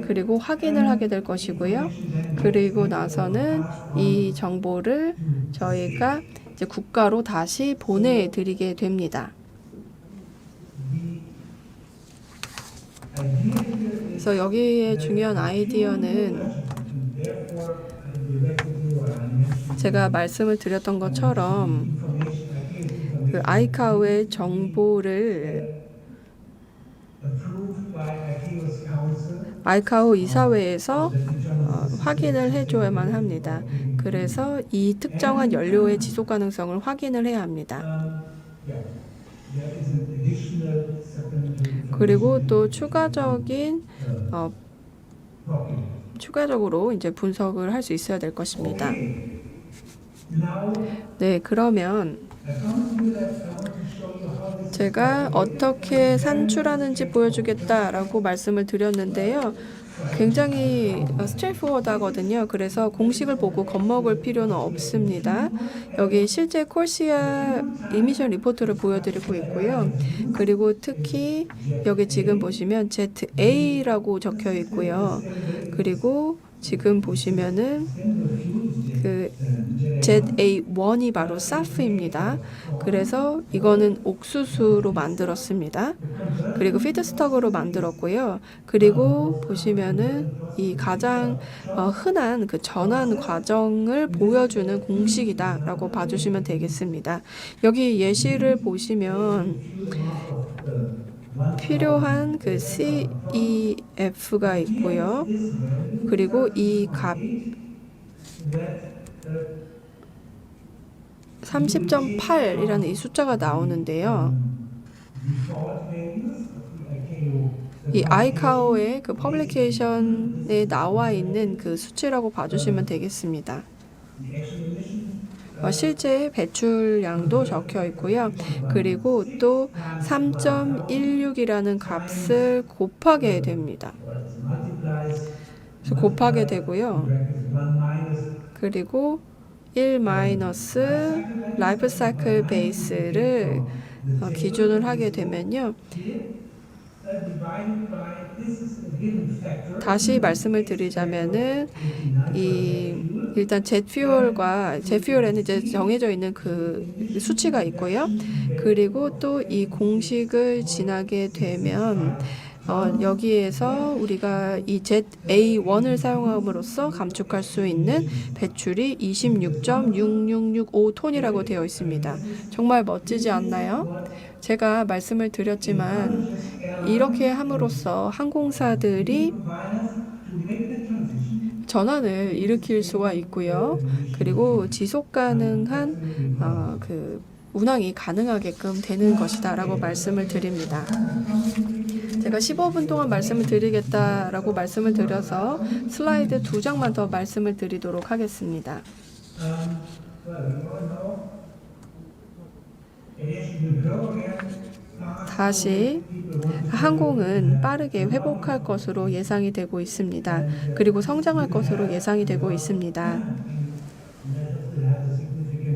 그리고 확인을 하게 될 것이고요. 그리고 나서는 이 정보를 저희가 이제 국가로 다시 보내드리게 됩니다. 그래서 여기에 중요한 아이디어는 제가 말씀을 드렸던 것처럼 그 아이카오의 정보를 아이카오 이사회에서 확인을 해줘야만 합니다. 그래서 이 특정한 연료의 지속 가능성을 확인을 해야 합니다. 그리고 또 추가적으로 이제 분석을 할 수 있어야 될 것입니다. 네, 그러면 제가 어떻게 산출하는지 보여주겠다라고 말씀을 드렸는데요. 굉장히 스트레이트포워드하거든요. 그래서 공식을 보고 겁먹을 필요는 없습니다. 여기 실제 콜시아 이미션 리포트를 보여드리고 있고요. 그리고 특히 여기 지금 보시면 ZA라고 적혀 있고요. 그리고 지금 보시면은 그 ZA1이 바로 사프입니다. 그래서 이거는 옥수수로 만들었습니다. 그리고 피드스톡으로 만들었고요. 그리고 보시면은 이 가장 흔한 그 전환 과정을 보여주는 공식이다라고 봐주시면 되겠습니다. 여기 예시를 보시면 필요한 그 CEF가 있고요. 그리고 이 값 30.8이라는 이 숫자가 나오는데요. 이 아이카오의 그 퍼블리케이션에 나와 있는 그 수치라고 봐주시면 되겠습니다. 실제 배출량도 적혀 있고요. 그리고 또 3.16이라는 값을 곱하게 됩니다. 그래서 곱하게 되고요. 그리고 1 마이너스 라이프 사이클 베이스를 기준을 하게 되면요. 다시 말씀을 드리자면은 일단 젯퓨얼에는 이제 정해져 있는 그 수치가 있고요. 그리고 또 이 공식을 지나게 되면 여기에서 우리가 이 ZA1을 사용함으로써 감축할 수 있는 배출이 26.6665톤이라고 되어 있습니다. 정말 멋지지 않나요? 제가 말씀을 드렸지만 이렇게 함으로써 항공사들이 전환을 일으킬 수가 있고요. 그리고 지속 가능한 그 운항이 가능하게끔 되는 것이다라고 말씀을 드립니다. 제가 15분 동안 말씀을 드리겠다라고 말씀을 드려서 슬라이드 2장만 더 말씀을 드리도록 하겠습니다. 다시 항공은 빠르게 회복할 것으로 예상이 되고 있습니다. 그리고 성장할 것으로 예상이 되고 있습니다.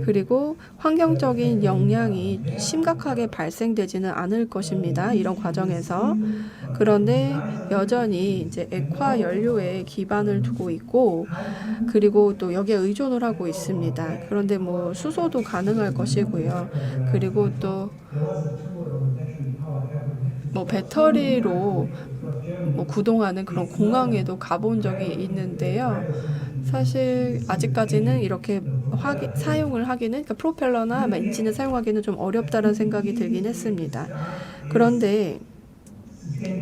그리고 환경적인 영향이 심각하게 발생되지는 않을 것입니다. 이런 과정에서. 그런데 여전히 이제 액화 연료에 기반을 두고 있고, 그리고 또 여기에 의존을 하고 있습니다. 그런데 뭐 수소도 가능할 것이고요. 그리고 또 뭐 배터리로 뭐 구동하는 그런 공항에도 가본 적이 있는데요. 사실 아직까지는 이렇게 사용을 하기는, 그러니까 프로펠러나 엔진을 사용하기는 좀 어렵다는 생각이 들긴 했습니다. 그런데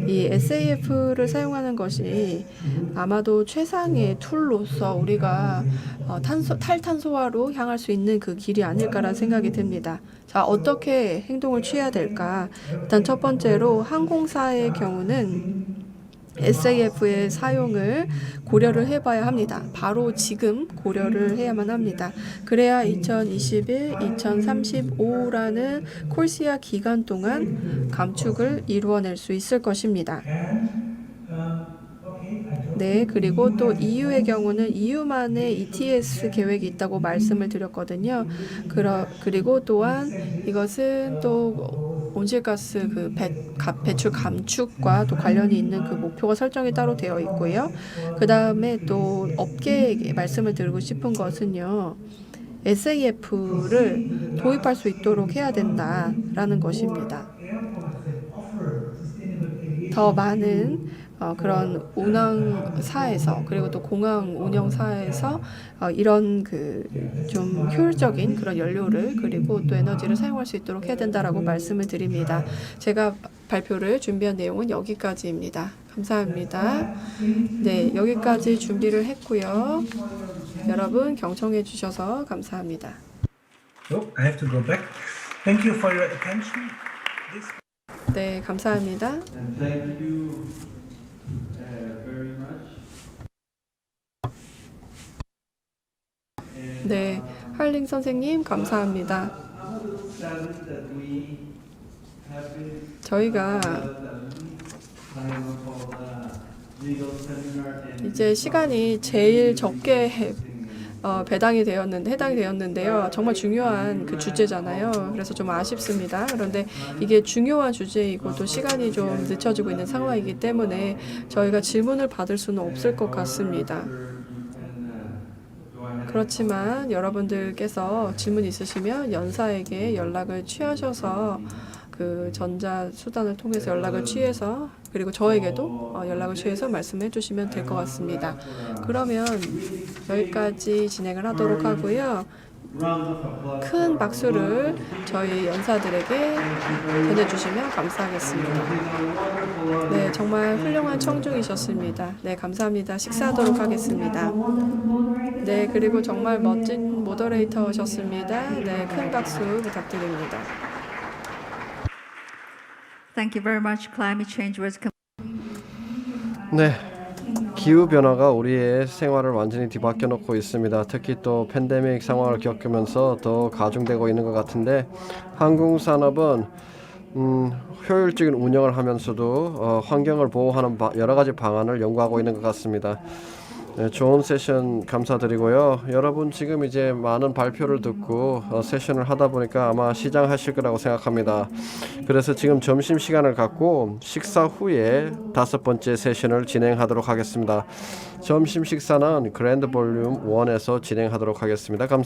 이 SAF를 사용하는 것이 아마도 최상의 툴로서 우리가 탈탄소화로 향할 수 있는 그 길이 아닐까라는 생각이 듭니다. 자, 어떻게 행동을 취해야 될까? 일단 첫 번째로 항공사의 경우는 SAF의 사용을 고려를 해봐야 합니다. 바로 지금 고려를 해야만 합니다. 그래야 2021, 2035라는 콜시아 기간 동안 감축을 이루어낼 수 있을 것입니다. 네, 그리고 또 EU의 경우는 EU만의 ETS 계획이 있다고 말씀을 드렸거든요. 그리고 또한 이것은 또 온실가스 그 배출 감축과 또 관련이 있는 그 목표가 설정이 따로 되어 있고요. 그 다음에 또 업계에게 말씀을 드리고 싶은 것은요. SAF를 도입할 수 있도록 해야 된다라는 것입니다. 더 많은 그런 운항사에서, 그리고 또 공항 운영사에서 이런 그 좀 효율적인 그런 연료를, 그리고 또 에너지를 사용할 수 있도록 해야 된다라고 말씀을 드립니다. 제가 발표를 준비한 내용은 여기까지입니다. 감사합니다. 네, 여기까지 준비를 했고요. 여러분 경청해 주셔서 감사합니다. Oh, I have to go back. Thank you for your attention. 네, 감사합니다. And thank you very much. 네, 할링 선생님 감사합니다. 저희가 이제 시간이 제일 적게 해당이 되었는데요. 정말 중요한 그 주제잖아요. 그래서 좀 아쉽습니다. 그런데 이게 중요한 주제이고 또 시간이 좀 늦춰지고 있는 상황이기 때문에 저희가 질문을 받을 수는 없을 것 같습니다. 그렇지만 여러분들께서 질문 있으시면 연사에게 연락을 취하셔서 그 전자수단을 통해서 연락을 취해서, 그리고 저에게도 연락을 취해서 말씀해 주시면 될 것 같습니다. 그러면 여기까지 진행을 하도록 하고요. 큰 박수를 저희 연사들에게 보내주시면 감사하겠습니다. 네, 정말 훌륭한 청중이셨습니다. 네, 감사합니다. 식사하도록 하겠습니다. 네, 그리고 정말 멋진 모더레이터셨습니다. 네, 큰 박수 부탁드립니다. Thank you very much. Climate change was 네, 기후 변화가 우리의 생활을 완전히 뒤바뀌어 놓고 있습니다. 특히 또 팬데믹 상황을 겪으면서 더 가중되고 있는 것 같은데, 항공산업은 효율적인 운영을 하면서도 환경을 보호하는 여러 가지 방안을 연구하고 있는 것 같습니다. 네, 좋은 세션 감사드리고요. 여러분 지금 이제 많은 발표를 듣고 세션을 하다 보니까 아마 시장하실 거라고 생각합니다. 그래서 지금 점심시간을 갖고 식사 후에 5번째 세션을 진행하도록 하겠습니다. 점심 식사는 그랜드 볼륨 1에서 진행하도록 하겠습니다. 감사합니다.